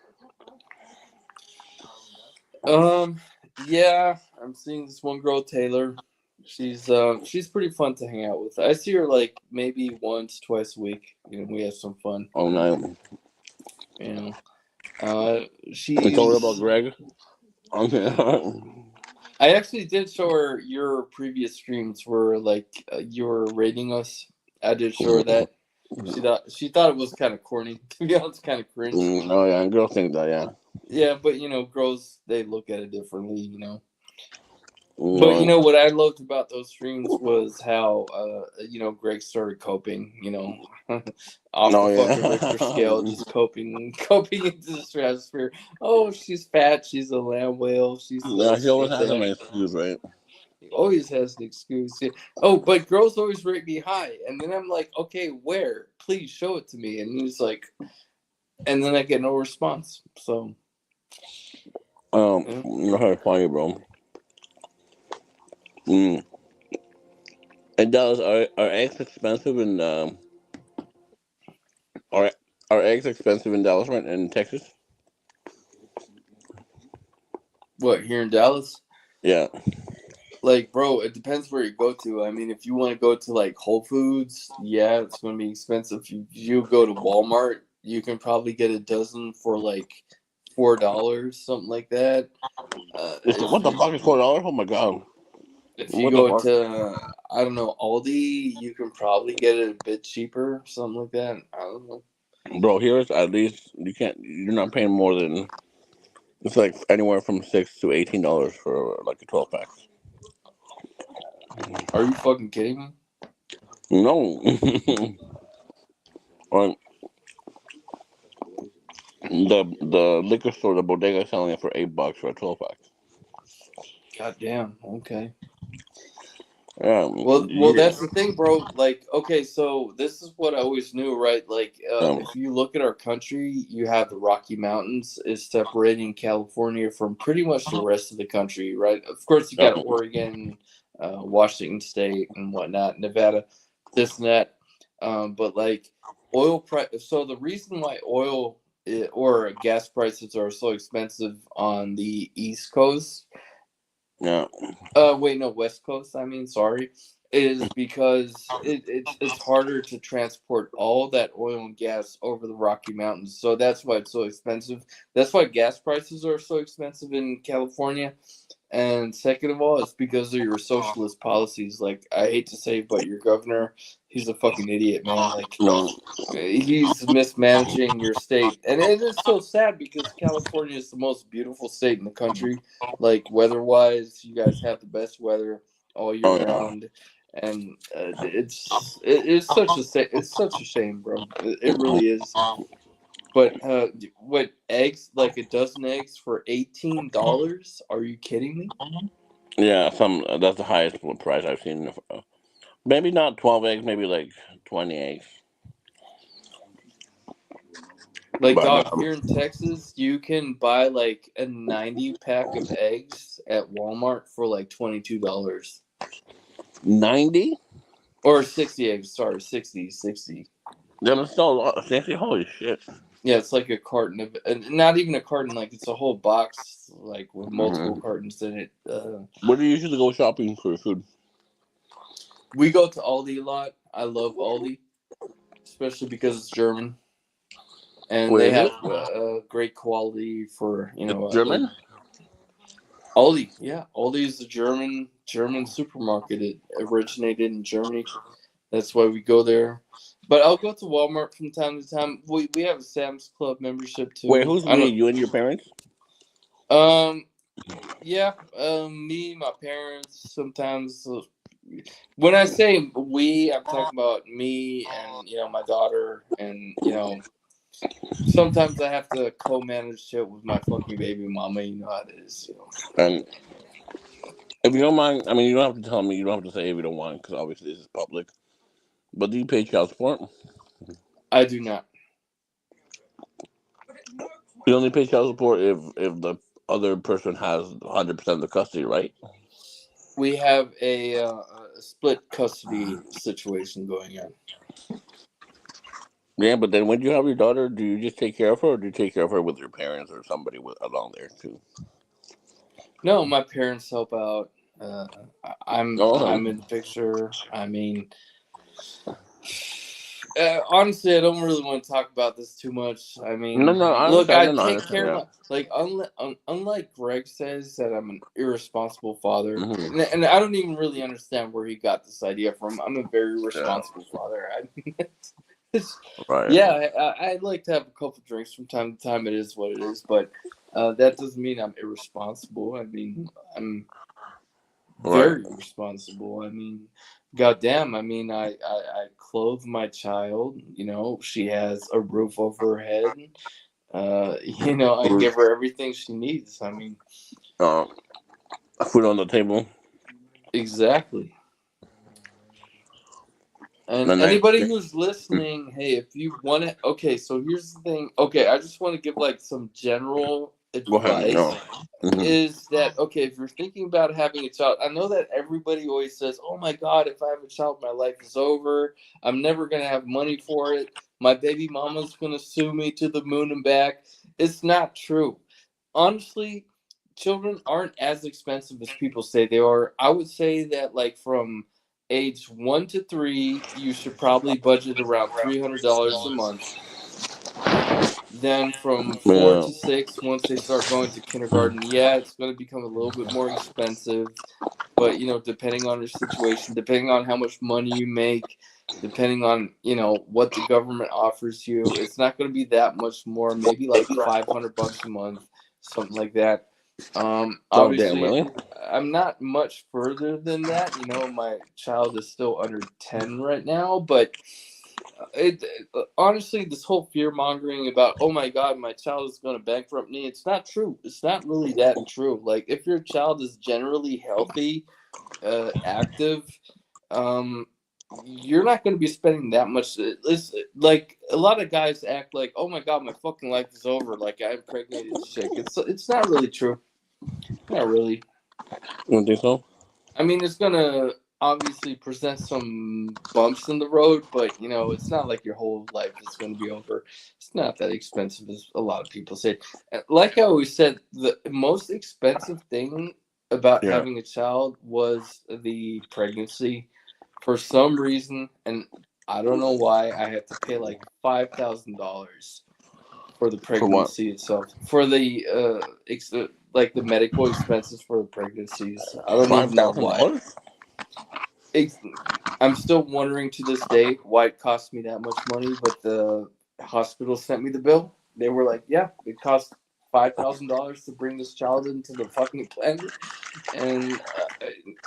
Yeah, I'm seeing this one girl, Taylor. She's pretty fun to hang out with. I see her like maybe once, twice a week. We have some fun. Oh no. You know, uh, You told her about she's. Greg? Okay. I actually did show her your previous streams where like you were rating us. I did show her that. She thought it was kind of corny. To be honest, kind of cringe. Oh yeah, girls think that, yeah. Yeah, but girls they look at it differently. But No, what I loved about those streams was how Greg started coping, off the no, fucking Richter scale, yeah. just coping into the stratosphere. Oh, she's fat, she's a lamb whale, she's Yeah, he this, always she's has an that. excuse, right? He always has an excuse. Yeah. Oh, but girls always rate me high. And then I'm like, okay, where? Please show it to me. And he's like, and then I get no response. So, yeah. Not very funny, bro. Mm. And Dallas, are eggs expensive in are are eggs expensive in Dallas, right? In Texas? What, here in Dallas? Yeah. Like, bro, it depends where you go to. I mean, if you want to go to like Whole Foods, yeah, it's going to be expensive. If you go to Walmart, you can probably get a dozen for like $4, something like that. If What the you fuck is $4? Oh my god. if you What the go fuck? to I don't know, Aldi, you can probably get it a bit cheaper, something like that. I don't know. Bro, here is at least you're not paying more than it's like anywhere from $6 to $18 for like a 12 pack. Are you fucking kidding me? No. Or the liquor store, the bodega is selling it for $8 for a 12 pack. God damn. Okay. Well, that's the thing, bro. Like, okay, so this is what I always knew, right? Like, if you look at our country, you have the Rocky Mountains is separating California from pretty much the rest of the country, right? Of course, you got Oregon, Washington State, and whatnot, Nevada, this and that. But like oil price, so the reason why or gas prices are so expensive on the East Coast. Yeah. Wait, no, West Coast. I mean, sorry, is because it's harder to transport all that oil and gas over the Rocky Mountains. So that's why it's so expensive. That's why gas prices are so expensive in California. And second of all, it's because of your socialist policies. Like, I hate to say, but your governor, he's a fucking idiot, man. Like, he's mismanaging your state. And it is so sad because California is the most beautiful state in the country. Like, weather-wise, you guys have the best weather all year round. And it's such a shame, bro. It really is. But what, eggs, like a dozen eggs for $18? Are you kidding me? Yeah, that's the highest price I've seen. Maybe not 12 eggs, maybe like 20 eggs. Like, But dog, here in Texas, you can buy like a 90 pack of eggs at Walmart for like $22. 90? Or 60 eggs, sorry, 60. Then it's still a lot. 60? Holy shit. Yeah, it's like a carton of, not even a carton, like it's a whole box, like with multiple cartons in it. Where do you usually go shopping for food? We go to Aldi a lot. I love Aldi, especially because it's German. And they have great quality for, German? Aldi, yeah. Aldi is the German supermarket. It originated in Germany. That's why we go there. But I'll go to Walmart from time to time. We have a Sam's Club membership too. Wait, who's we? You and your parents? Yeah. Me, my parents. Sometimes when I say we, I'm talking about me and my daughter, and sometimes I have to co-manage shit with my fucking baby mama. You know how it is. And if you don't mind, I mean, you don't have to tell me. You don't have to say if you don't want, because obviously this is public. But do you pay child support? I do not. You only pay child support if the other person has 100% of the custody, right? We have a split custody situation going on. Yeah, but then when you have your daughter, do you just take care of her, or do you take care of her with your parents or somebody along there too? No, my parents help out. I'm in the picture. I mean, honestly, I don't really want to talk about this too much. I mean, look, I take care of my, unlike Greg says that I'm an irresponsible father, and I don't even really understand where he got this idea from. I'm a very responsible father. I mean, yeah, I'd like to have a couple drinks from time to time. It is what it is, but that doesn't mean I'm irresponsible. I mean, I'm very responsible. I mean, goddamn. I mean, I clothe my child. She has a roof over her head. I give her everything she needs. I mean, food on the table. Exactly. And anybody who's listening, hey, if you want to, okay, so here's the thing. Okay, I just want to give like some general advice. Is that, okay, if you're thinking about having a child, I know that everybody always says, oh my God, if I have a child, my life is over. I'm never going to have money for it. My baby mama's going to sue me to the moon and back. It's not true. Honestly, children aren't as expensive as people say they are. I would say that like from age 1 to 3, you should probably budget around $300 a month. Then from 4 to 6, once they start going to kindergarten, it's going to become a little bit more expensive. But, depending on your situation, depending on how much money you make, depending on, what the government offers you, it's not going to be that much more, maybe like $500 a month, something like that. Obviously, I'm not much further than that. My child is still under 10 right now, but honestly, this whole fear mongering about, oh my God, my child is going to bankrupt me, it's not true. It's not really that true. Like, if your child is generally healthy, active, you're not going to be spending that much. It's like a lot of guys act like, oh my god, my fucking life is over. Like I impregnated this chick. It's not really true. Not really. You don't think so? I mean, it's gonna obviously present some bumps in the road, but you know, it's not like your whole life is going to be over. It's not that expensive as a lot of people say. Like I always said, the most expensive thing about Yeah. having a child was the pregnancy. For some reason, and I don't know why, I had to pay like $5,000 for the For what? pregnancy itself, for the like the medical expenses for the pregnancies. I don't even know why. $5,000? I'm still wondering to this day why it cost me that much money, but the hospital sent me the bill. They were like, yeah, it cost $5,000 to bring this child into the fucking planet. And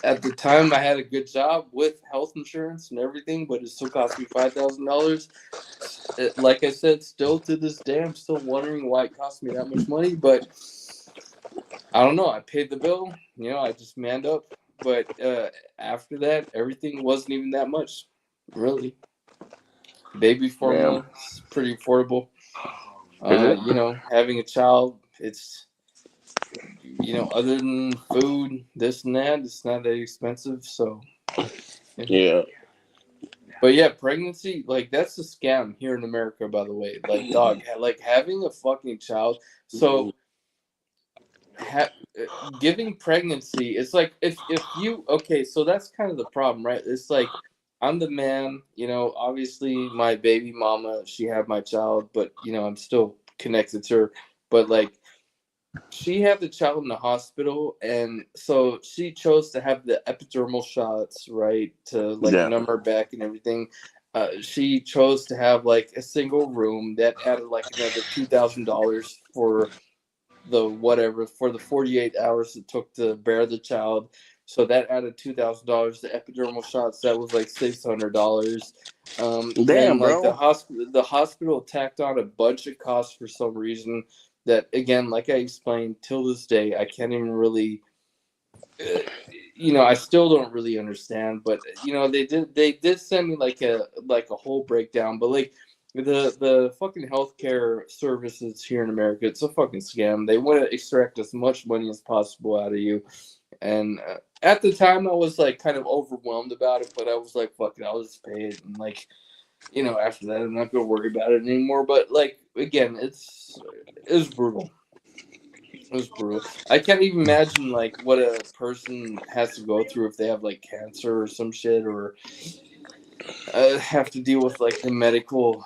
at the time, I had a good job with health insurance and everything, but it still cost me $5,000. Like I said, still to this day, I'm still wondering why it cost me that much money, but I don't know. I paid the bill. You know, I just manned up. But after that, everything wasn't even that much, really. Baby formula is pretty affordable. Is it? You know, having a child, it's, you know, other than food, this and that, it's not that expensive. So, Yeah. but yeah, pregnancy, like that's a scam here in America, by the way. Like, dog, like having a fucking child. So, giving pregnancy, it's like if you, okay, so that's kind of the problem, right? It's like I'm the man, you know, obviously my baby mama, she had my child, but you know, I'm still connected to her. But like, she had the child in the hospital, and so she chose to have the epidermal shots, right, to like Yeah. numb her back and everything. She chose to have like a single room that added like another $2,000 for the whatever, for the 48 hours it took to bear the child. So that added $2,000. The epidermal shots, that was like $600. Then Damn, like bro. the hospital tacked on a bunch of costs for some reason that, again, like I explained, till this day I can't even really you know, I still don't really understand. But you know, they did send me like a whole breakdown. But like the fucking healthcare services here in America, it's a fucking scam. They want to extract as much money as possible out of you. And at the time, I was like kind of overwhelmed about it, but I was like, fuck it, I'll just pay it. And like, you know, after that, I'm not gonna worry about it anymore. But like, again, it's brutal. It was brutal. I can't even imagine like what a person has to go through if they have like cancer or some shit, or have to deal with like the medical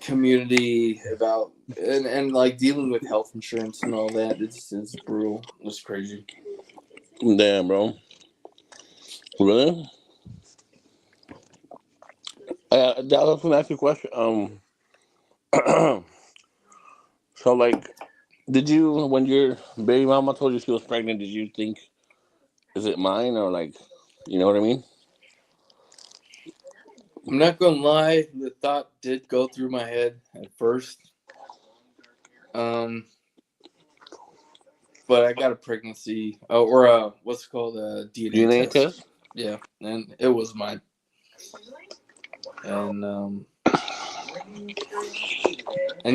community about and like dealing with health insurance and all that. It's brutal. It's crazy. Damn, bro. Really? Dallas, let me ask you a question. So like, did you, when your baby mama told you she was pregnant, did you think, is it mine, or like, you know what I mean? I'm not gonna lie, the thought did go through my head at first. But I got a pregnancy or what's it called, a DNA DNA test. test? Yeah, and it was mine. And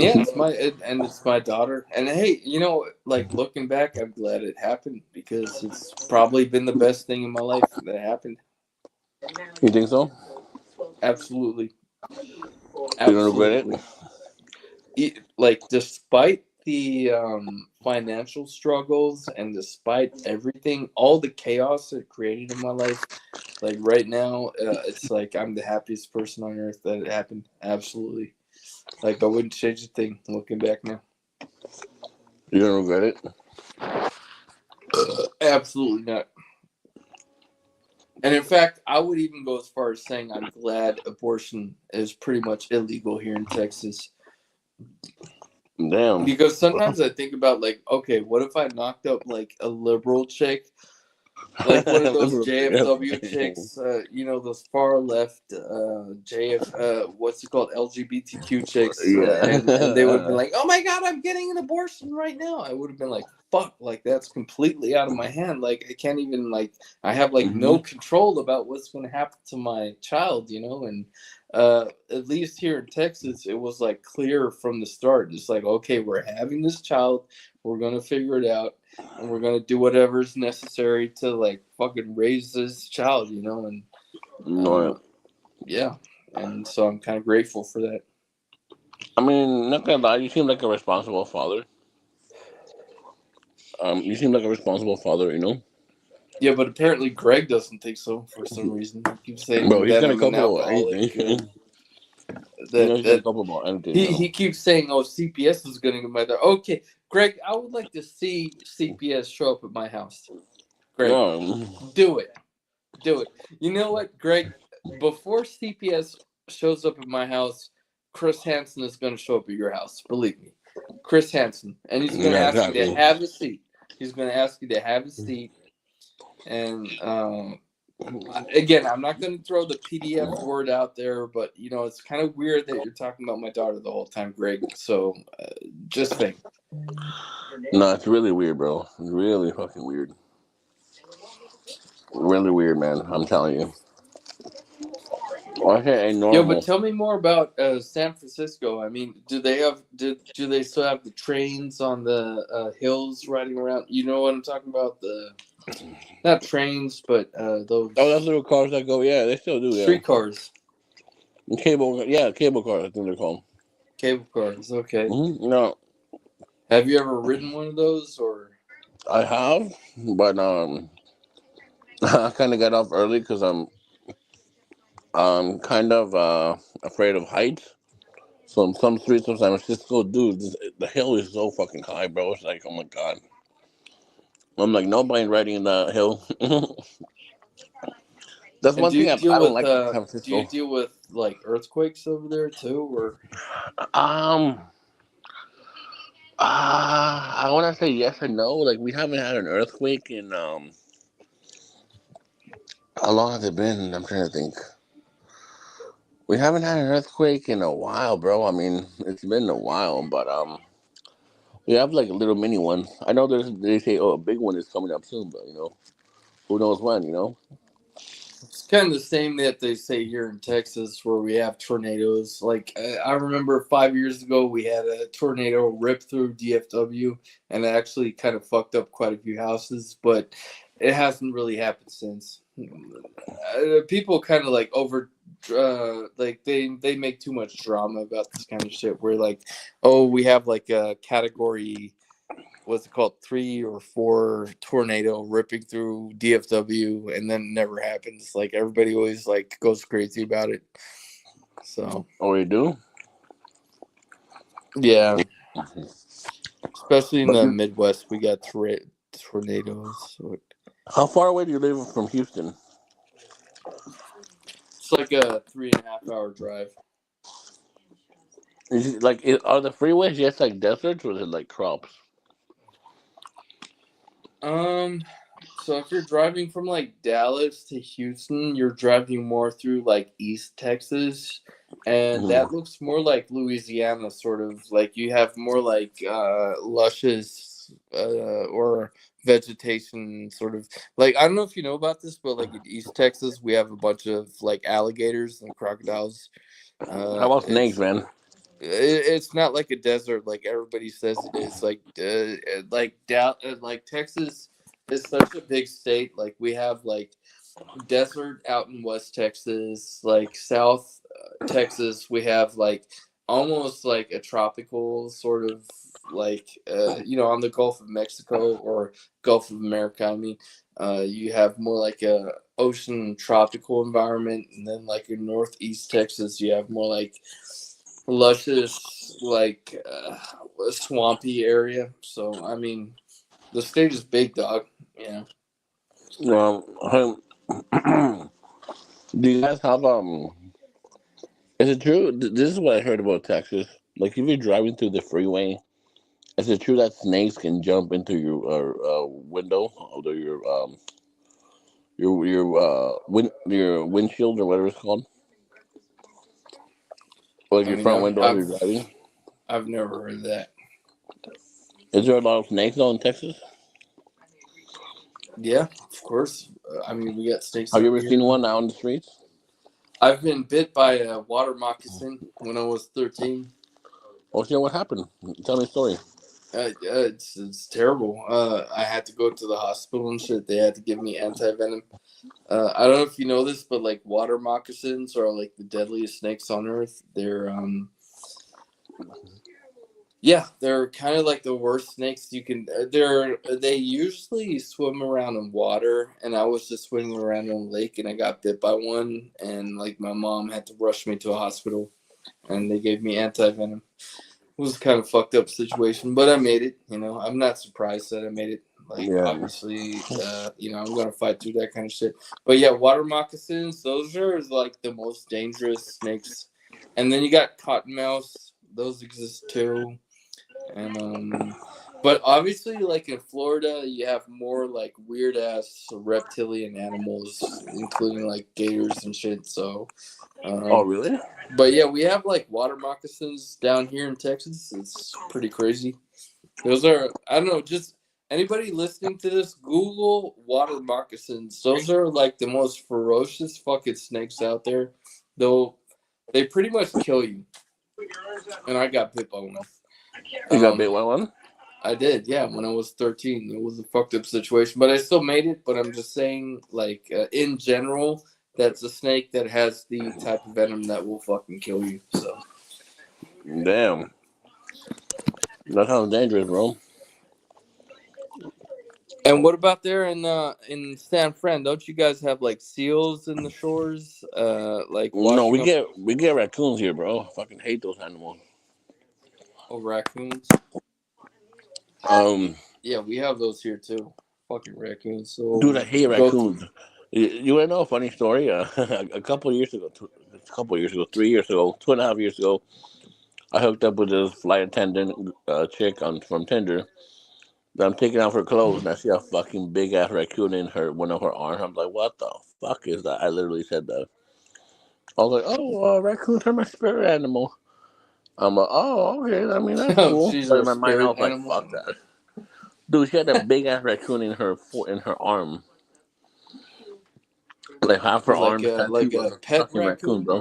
yeah, it's my daughter. And hey, you know, like looking back, I'm glad it happened because it's probably been the best thing in my life that happened. You think so? Absolutely, You don't regret absolutely. it? Like despite the financial struggles and despite everything, all the chaos it created in my life, like right now, it's like I'm the happiest person on earth that it happened. Absolutely. Like I wouldn't change a thing looking back now. You don't regret it? Absolutely not. And in fact, I would even go as far as saying I'm glad abortion is pretty much illegal here in Texas. Damn. Because sometimes I think about like, okay, what if I knocked up like a liberal chick, like one of those JFW chicks, you know, those far left what's it called, LGBTQ chicks, Yeah. and they would be like, oh my god, I'm getting an abortion right now. I would have been like, fuck, like that's completely out of my hand. Like I can't even like I have like no control about what's going to happen to my child, you know. And at least here in Texas, it was like clear from the start. It's like, okay, we're having this child, we're going to figure it out, and we're going to do whatever's necessary to like fucking raise this child, you know. And yeah, and so I'm kind of grateful for that. I mean, not gonna lie, you seem like a responsible father. You seem like a responsible father, you know. Yeah, but apparently Greg doesn't think so for some reason. He keeps saying Bro, he's that gonna I'm an couple alcoholic. anything. You know, That he's gonna that couple about anything, he keeps saying, "Oh, CPS is going to get my daughter." Okay, Greg, I would like to see CPS show up at my house. Greg, do it. You know what, Greg? Before CPS shows up at my house, Chris Hansen is going to show up at your house. Believe me, Chris Hansen, and he's going to ask you to have a seat. He's going to ask you to have a seat, and again, I'm not going to throw the PDF word out there, but you know it's kind of weird that you're talking about my daughter the whole time, Greg. So just think. No, it's really weird, bro. It's really fucking weird. Really weird, man. I'm telling you. Okay, ain't normal. Yo, but tell me more about San Francisco. I mean, do they still have the trains on the hills riding around? You know what I'm talking about? Not trains, but those. Oh, those little cars that go. Yeah, they still do. Yeah, streetcars. Cable cars. I think they're called. Cable cars. Okay. No. Have you ever ridden one of those, or? I have, but I kind of got off early because I'm kind of afraid of heights. So in some streets of San Francisco, dude, the hill is so fucking high, bro. It's like, oh my god. I'm like, nobody riding the hill. That's And one thing I don't like about San Francisco. do you deal with like earthquakes over there too, or? I want to say yes and no. Like we haven't had an earthquake in how long has it been? I'm trying to think. We haven't had an earthquake in a while, bro. I mean, it's been a while, but we have like little mini ones. I know they say a big one is coming up soon, but you know, who knows when? You know. It's kind of the same that they say here in Texas, where we have tornadoes. Like I remember 5 years ago, we had a tornado rip through DFW, and it actually kind of fucked up quite a few houses. But it hasn't really happened since. People kind of like like they make too much drama about this kind of shit. Where like, oh, we have like a category, what's it called, 3 or 4 tornado ripping through DFW, and then it never happens. Like everybody always like goes crazy about it. So. Oh, you do? Yeah. Especially in the Midwest, we got tornadoes. How far away do you live from Houston? It's like a 3.5 hour drive. Is it like are the freeways just like deserts or is it like crops? So if you're driving from like Dallas to Houston, you're driving more through like East Texas, and that looks more like Louisiana, sort of. Like you have more like luscious or vegetation, sort of. Like I don't know if you know about this, but like in East Texas, we have a bunch of like alligators and crocodiles. How about snakes, man? It's not like a desert like everybody says it is. Like Texas is such a big state. Like we have like desert out in West Texas, like South Texas. We have like almost like a tropical sort of like on the Gulf of Mexico or Gulf of America. I mean, you have more like a ocean tropical environment, and then like in Northeast Texas, you have more like luscious, like swampy area. So I mean, the state is big, dog. Yeah. Do you guys have Is it true? This is what I heard about Texas. Like if you're driving through the freeway, is it true that snakes can jump into your window, or your windshield or whatever it's called? Like your front window as you're driving? I've never heard of that. Is there a lot of snakes though in Texas? Yeah, of course. I mean, we got snakes Have you out ever here. seen one out on the streets? I've been bit by a water moccasin when I was 13. Oh shit, what happened? Tell me a story. It's terrible. I had to go to the hospital and shit. They had to give me anti-venom. I don't know if you know this, but like water moccasins are like the deadliest snakes on earth. They're kind of like the worst snakes you can. They usually swim around in water, and I was just swimming around in a lake, and I got bit by one, and like my mom had to rush me to a hospital, and they gave me anti-venom. It was a kind of fucked up situation, but I made it. I'm not surprised that I made it. Like Yeah. obviously, I'm gonna fight through that kind of shit. But yeah, water moccasins, those are like the most dangerous snakes. And then you got cottonmouths; those exist too. And but obviously, like in Florida, you have more like weird ass reptilian animals, including like gators and shit. So, Oh really? but yeah, we have like water moccasins down here in Texas. It's pretty crazy. Those are, I don't know, just anybody listening to this, Google water moccasins. Those are like the most ferocious fucking snakes out there. Though they pretty much kill you. And I got bit by one. You got bit by one? I did, yeah, when I was 13. It was a fucked up situation, but I still made it. But I'm just saying, like, in general, that's a snake that has the type of venom that will fucking kill you. So, Damn. That sounds dangerous, bro. and what about there in San Fran? Don't you guys have like seals in the shores? Like No, washing up we get raccoons here, bro. I fucking hate those animals. raccoons? Um, Yeah, we have those here too. Fucking raccoons. So dude, I hate go. raccoons. You want to know a funny story? A couple years ago, 3 years ago, 2.5 years ago, I hooked up with this flight attendant chick from Tinder. That I'm taking off her clothes, and I see a fucking big ass raccoon in one of her arms. I'm like, what the fuck is that? I literally said that. I was like, oh, raccoons are my spirit animal. I'm like, oh, okay. I mean, that's cool. She's But a in my mind, I spirit was like, animal. fuck that. Dude, she had a big ass raccoon in her arm. Like half her Like arm tattoo a was a pet fucking raccoon, raccoon bro. or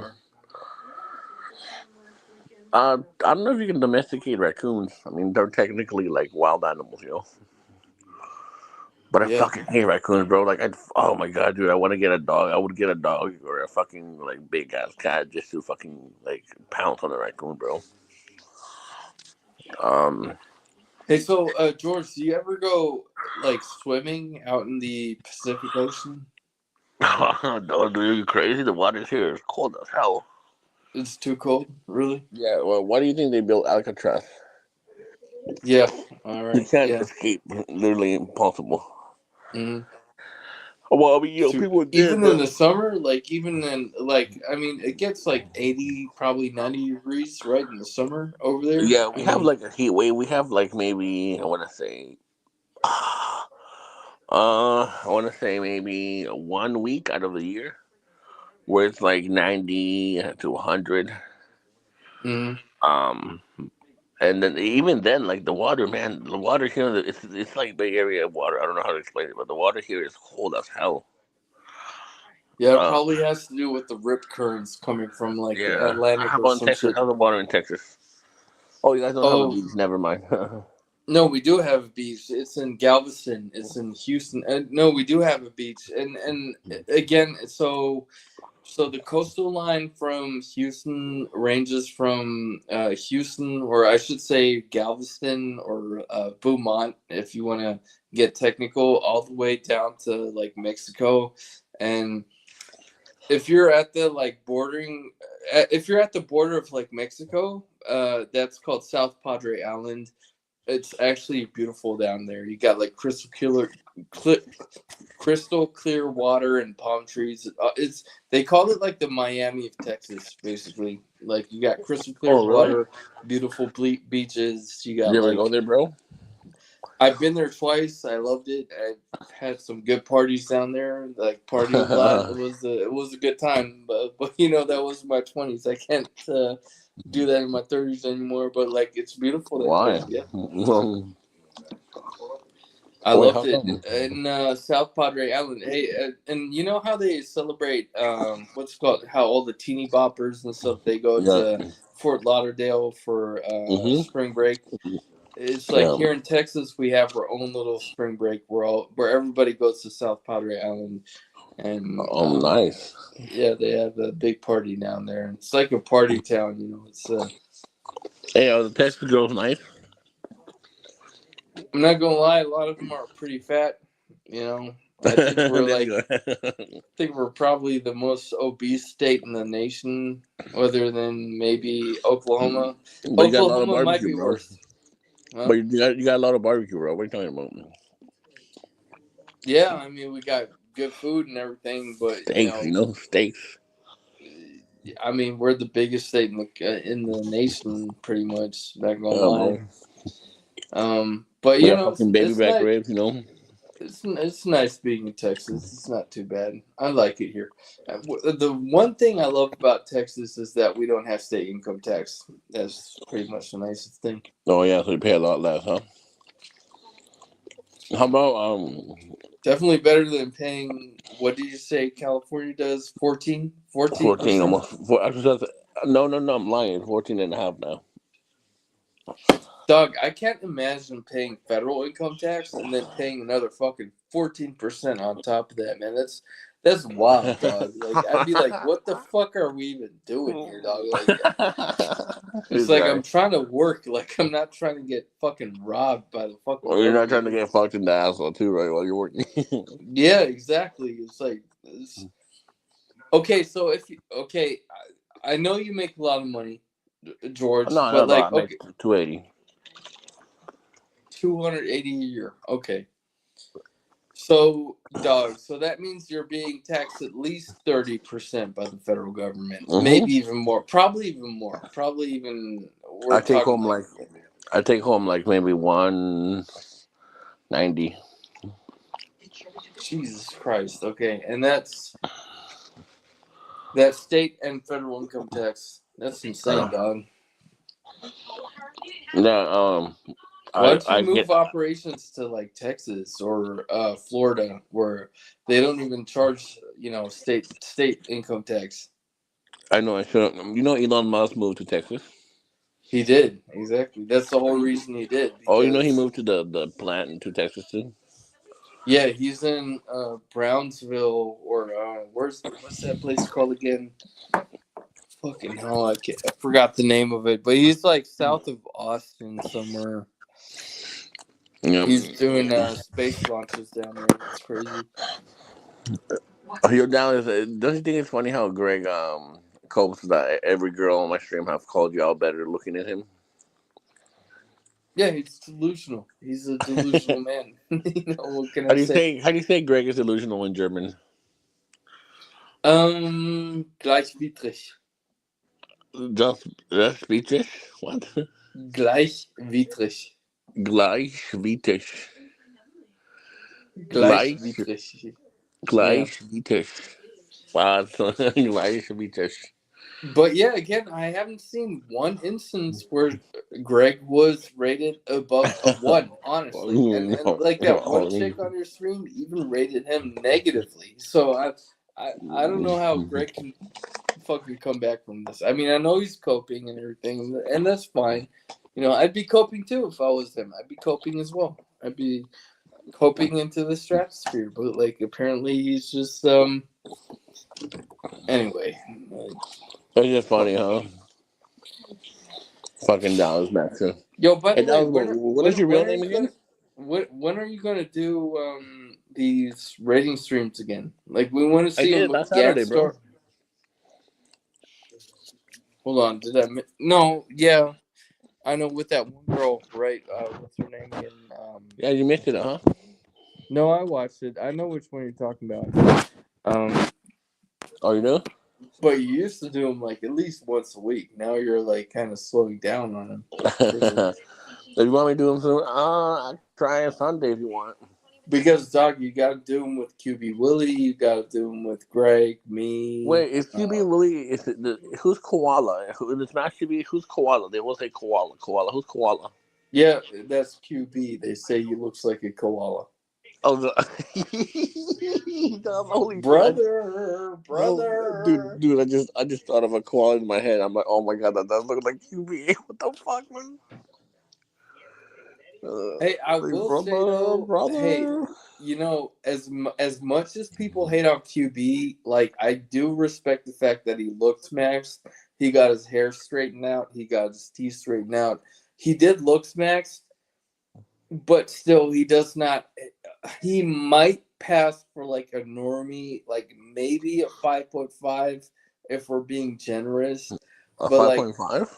I don't know if you can domesticate raccoons. I mean, they're technically like wild animals, But I yeah. fucking hate raccoons, bro. Like, oh my god, dude, I want to get a dog. I would get a dog or a fucking like big ass cat just to fucking like pounce on a raccoon, bro. Um, Hey, so George, do you ever go like swimming out in the Pacific Ocean? dude, you crazy? The water's here. It's cold as hell. It's too cold, really? Yeah. Well, why do you think they built Alcatraz? Yeah. All You right. can't Yeah. escape. Literally impossible. Mm-hmm. Well, I mean, So people did, even in but the summer, like even in like I mean, it gets like 80, probably 90 degrees, right, in the summer over there. yeah, we I have mean, like a heat wave. We have like maybe I want to say maybe 1 week out of the year where it's like 90 to 100. mm, Um, and then even then, like the water, man, the water here, it's like Bay Area water. I don't know how to explain it, but the water here is cold as hell. yeah, it Uh, probably has to do with the rip currents coming from like the yeah. Atlantic How or about in some Texas? shit. How's the water in Texas? Oh, you guys don't have a Oh, beach. Never mind. no, we do have a beach. It's in Galveston. It's in Houston. No, we do have a beach. And again, so the coastal line from Houston ranges from Houston, or I should say Galveston or Beaumont, if you want to get technical, all the way down to like Mexico. And if you're at the like bordering, if you're at the border of like Mexico, that's called South Padre Island. It's actually beautiful down there. You got like crystal clear water and palm trees. It's they call it like the Miami of Texas, basically. Like you got crystal clear Oh, really? water, beautiful beaches. You You got ever go like there, bro? I've been there twice. I loved it. I've had some good parties down there. Like partied a lot. It was a good time. But that was my 20s. I can't do that in my 30s anymore. But like it's beautiful there. Why? Yeah. I Wait, loved how it come? in South Padre Island. Hey, and you know how they celebrate what's it called? How all the teeny boppers and stuff they go Yeah. to Fort Lauderdale for Mhm. spring break. It's like Yeah. here in Texas, we have our own little spring break where everybody goes to South Padre Island, and Nice. yeah, they have a big party down there. It's like a party town, you know. It's Hey, are the Texas girls nice? I'm not gonna lie, a lot of them are pretty fat. You know, I think we're There like you go. I think we're probably the most obese state in the nation, other than maybe Oklahoma. But you got a lot of Oklahoma might barbecue, be bro. worse. But Huh? you got a lot of barbecue, bro. What are you talking about? Yeah, I mean we got good food and everything, but Steaks, steaks. I mean we're the biggest state in the nation, pretty much. Not gonna Yeah, lie. bro. But We got fucking baby it's back nice. ribs. It's nice being in Texas. It's not too bad. I like it here. The one thing I love about Texas is that we don't have state income tax. That's pretty much the nicest thing. Oh yeah, so you pay a lot less, huh? How about Definitely better than paying, what did you say California does? 14 14%? almost four, actually no, I'm lying. 14 and a half now. Dog, I can't imagine paying federal income tax and then paying another fucking 14% on top of that, man. That's wild, dog. Like I'd be like, what the fuck are we even doing here, dog? Like it's This like guy. I'm trying to work, like I'm not trying to get fucking robbed by the fucking Well, you're not trying government. to get fucked in the asshole too, right? While you're working. Yeah, exactly. It's like okay, so I know you make a lot of money, George, No, but no, I like make okay, 280. 280 a year. Okay. So, dog, so that means you're being taxed at least 30% by the federal government. Maybe even more. Probably even more. Probably even I we're take talking home like like maybe 190. Jesus Christ. Okay. And that's state and federal income tax. That's insane, dog. Yeah, Why I don't you I get. move operations to like Texas or Florida where they don't even charge, state income tax? I know I should. Elon Musk moved to Texas. He did. Exactly. That's the whole reason he did Oh, he because moved to the plant to Texas too. yeah, he's in Brownsville or what's that place called again? Fucking hell, I forgot the name of it, but he's like south of Austin somewhere. Yeah. He's doing space launches down there. It's crazy. Your down is. Don't you think it's funny how Greg copes that every girl on my stream have called you out better looking at him? Yeah, he's delusional. He's a delusional man. What can How I do you say? say? How do you say Greg is delusional in German? Gleichwidrig. Just speeches. What? Gleichwidrig. Gleichwidrig. Gleich. Gleichwidrig. Yeah. Gleichwidrig. Wow. Gleichwidrig. But yeah, again, I haven't seen one instance where Greg was rated above a one, honestly, and like that one chick on your stream even rated him negatively. So I don't know how Greg can fucking come back from this. I mean, I know he's coping and everything, and that's fine. I'd be coping too if I was him. I'd be coping as well. I'd be coping into the stratosphere, but like apparently he's just anyway. That's just funny, huh? Fucking Dallas Maxim. Yo, by Hey, the way, Dallas, what is your real when are name you gonna again? when are you gonna do these rating streams again? Like we want to I see did him it last Gad Saturday, bro. Star. Hold on, did I? No, yeah, I know with that one girl, right? What's her name again? Yeah, you missed it, huh? No, I watched it. I know which one you're talking about. Oh, you do? But you used to do them like at least once a week. Now you're like kind of slowing down on them. If you want me to do them soon, I'll try it Sunday if you want. Because dog, you gotta do them with QB Willie. You gotta do them with Greg, me. Wait, is QB really? Is it who's Koala? In the Smash QB, who's Koala? They will say Koala. Koala. Who's Koala? Yeah, that's QB. They say he looks like a koala. Oh, holy shit! Oh, Brother. dude, I just thought of a koala in my head. I'm like, oh my god, that does look like QB. What the fuck, man? Hey, I Like, will say though, hey, brother. as much as people hate on QB, like I do respect the fact that he looked maxed. He got his hair straightened out. He got his teeth straightened out. He did looks maxed, but still, he does not. He might pass for like a normie, like maybe a 5.5 if we're being generous. A But five like point five.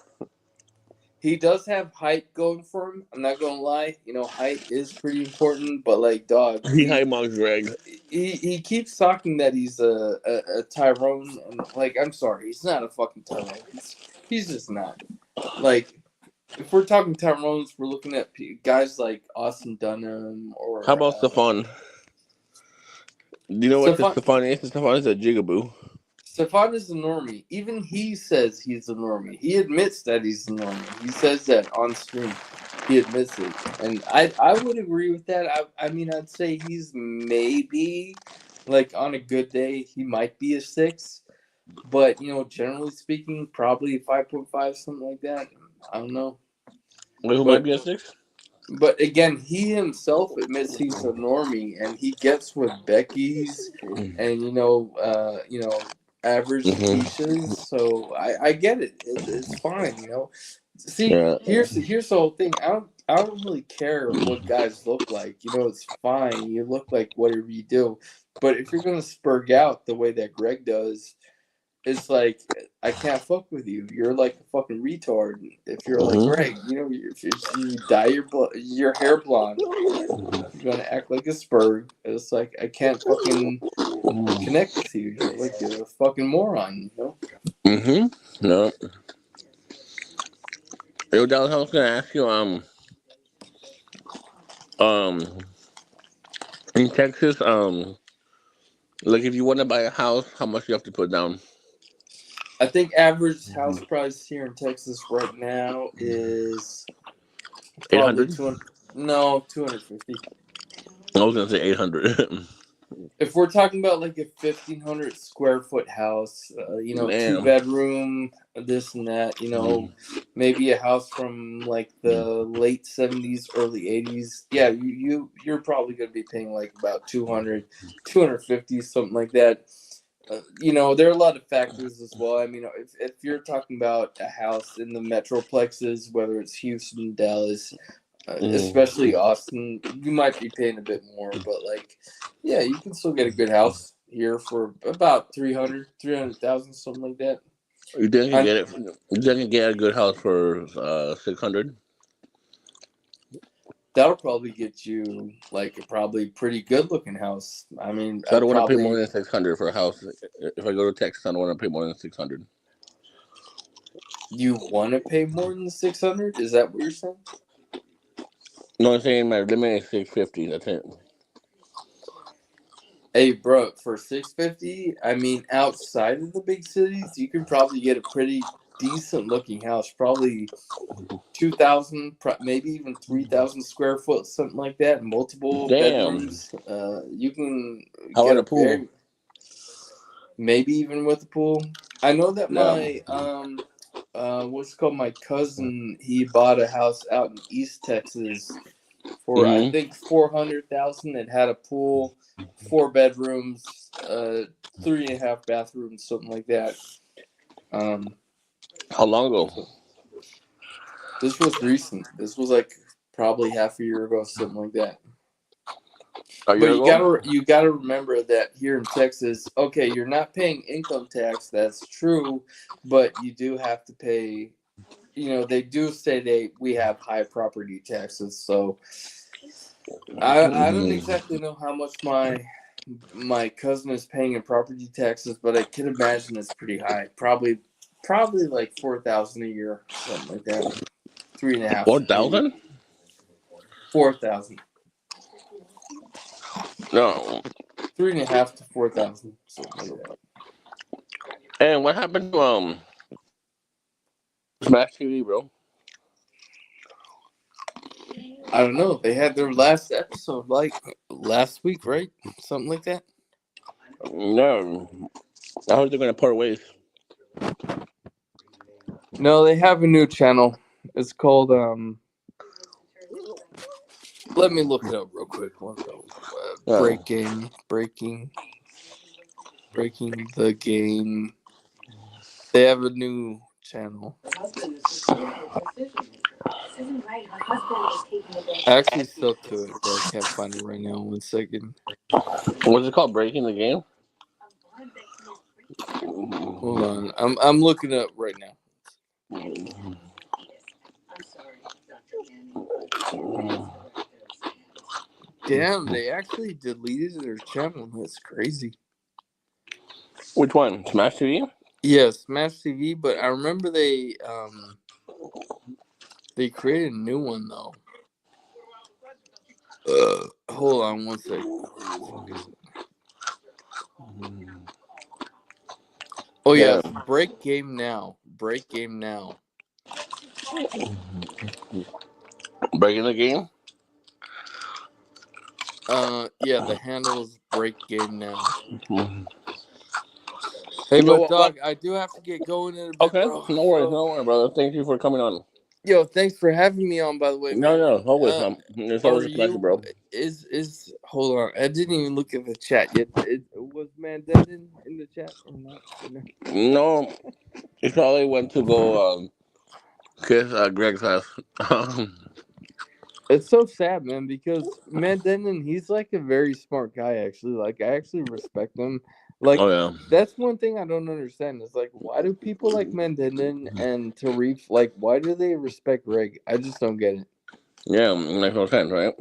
he does have height going for him. I'm not gonna lie. You know, height is pretty important. But like, dog, He high marks Greg. he keeps talking that he's a Tyrone, and like, I'm sorry, he's not a fucking Tyrone. He's just not. Like, if we're talking Tyrones, we're looking at guys like Austin Dunham How or about Stephon? Do you know what Stephon. Stephon is? Stephon is a jigaboo. Stephon is a normie. Even he says he's a normie. He admits that he's a normie. He says that on stream. He admits it, and I would agree with that. I mean, I'd say he's maybe like on a good day he might be a 6, but you know, generally speaking, probably 5.5, something like that. I don't know, Wait, who might but be a 6? but again, he himself admits he's a normie, and he gets with Becky's, and average Mm-hmm. Keishas. So I get it. It's fine. You know. See, Yeah. here's the whole thing. I don't really care what guys look like. You know, it's fine. You look like whatever you do, but if you're gonna spurg out the way that Greg does, it's like I can't fuck with you. You're like a fucking retard. If you're like Mm-hmm. Greg, you know, if you dye your hair blonde, you're gonna act like a spurg. It's like I can't fucking connect with you. You're like a fucking moron. You know. Mm-hmm. No. Yo, Dallas, I was gonna ask you, um, in Texas, like if you want to buy a house, how much you have to put down? I think average house price here in Texas right now is probably 800. 200. No, 250. I was gonna say 800. If we're talking about like a 1,500 square foot house, two Damn. bedroom, this and that, maybe a house from like the late 70s, early 80s. Yeah, you're probably going to be paying like about 200, 250, something like that. There are a lot of factors as well. I mean, if you're talking about a house in the metroplexes, whether it's Houston, Dallas, especially Austin, you might be paying a bit more, but like, yeah, you can still get a good house here for about 300,000, something like that. You think you And get it? You think you get a good house for 600? that'll probably get you like a probably pretty good looking house. I mean, So I don't I'd want to pay more probably than 600 for a house. If I go to Texas, I don't want to pay more than 600. you want to pay more than 600? Is that what you're saying? No, I'm saying my limit is 650. That's it. Hey, bro, for 650, I mean, outside of the big cities, you can probably get a pretty decent looking house. Probably 2,000, maybe even 3,000 square foot, something like that. Multiple Damn. bedrooms. You can How get about a a pool? very, maybe even with a pool. I know that Yeah. what's it called? My cousin, he bought a house out in East Texas for I Mm-hmm. think 400,000. It had a pool, 4 bedrooms, 3.5 bathrooms, something like that. How long ago? This was recent. This was like probably half a year ago, something like that. A But year ago? you gotta remember that here in Texas, okay, you're not paying income tax. That's true, but you do have to pay. They do say we have high property taxes. So I don't Mm-hmm. exactly know how much my cousin is paying in property taxes, but I can imagine it's pretty high. Probably like 4,000 a year, something like that. 3.5, maybe 4,000? 4,000. No. 3.5 to 4,000, something like that. And what happened to Smash TV, bro? I don't know. They had their last episode like last week, right? Something like that. No, I heard they're gonna part ways. No, they have a new channel. It's called Let me look it up real quick. Yeah. Breaking the game. They have a new channel. I actually stuck to it, but I can't find it right now. 1 second. What's it called? Breaking the Game? Hold on. I'm looking it up right now. Damn, they actually deleted their channel. That's crazy. Which one? Smash TV? Yeah, Smash TV, but I remember they created a new one though. Hold on 1 second. Where the fuck is it? Oh yes, Break Game Now. Break Game Now. Breaking the Game? Yeah, the handle is Break Game Now. Hey, Hey, but dog, I do have to get going in a bit, okay, bro. no worries, brother. Thank you for coming on. Yo, thanks for having me on. By the way, man. No, always. It's always a pleasure, bro. Is hold on? I didn't even look at the chat yet. Was Mandendin in the chat or not? No, he probably went to go kiss Greg's house. It's so sad, man, because Mandendin, he's like a very smart guy. Actually, like I actually respect him. Like Oh yeah. that's one thing I don't understand. Is like why do people like Mandendin and Tarif why do they respect Greg? I just don't get it. Yeah, makes no sense, right?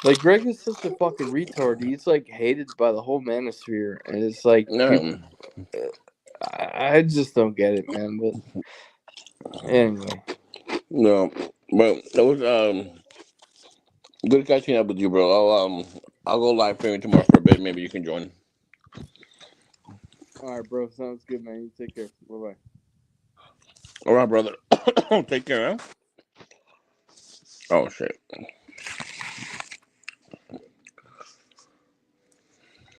Like Greg is such a fucking retard. He's like hated by the whole manosphere, and it's like Yeah. I just don't get it, man. But anyway, No, but it was good catching up with you, bro. I'll go live streaming tomorrow for a bit. Maybe you can join. all right, bro. Sounds good, man. You take care. Bye bye. All right, brother. Take care, huh? Oh shit.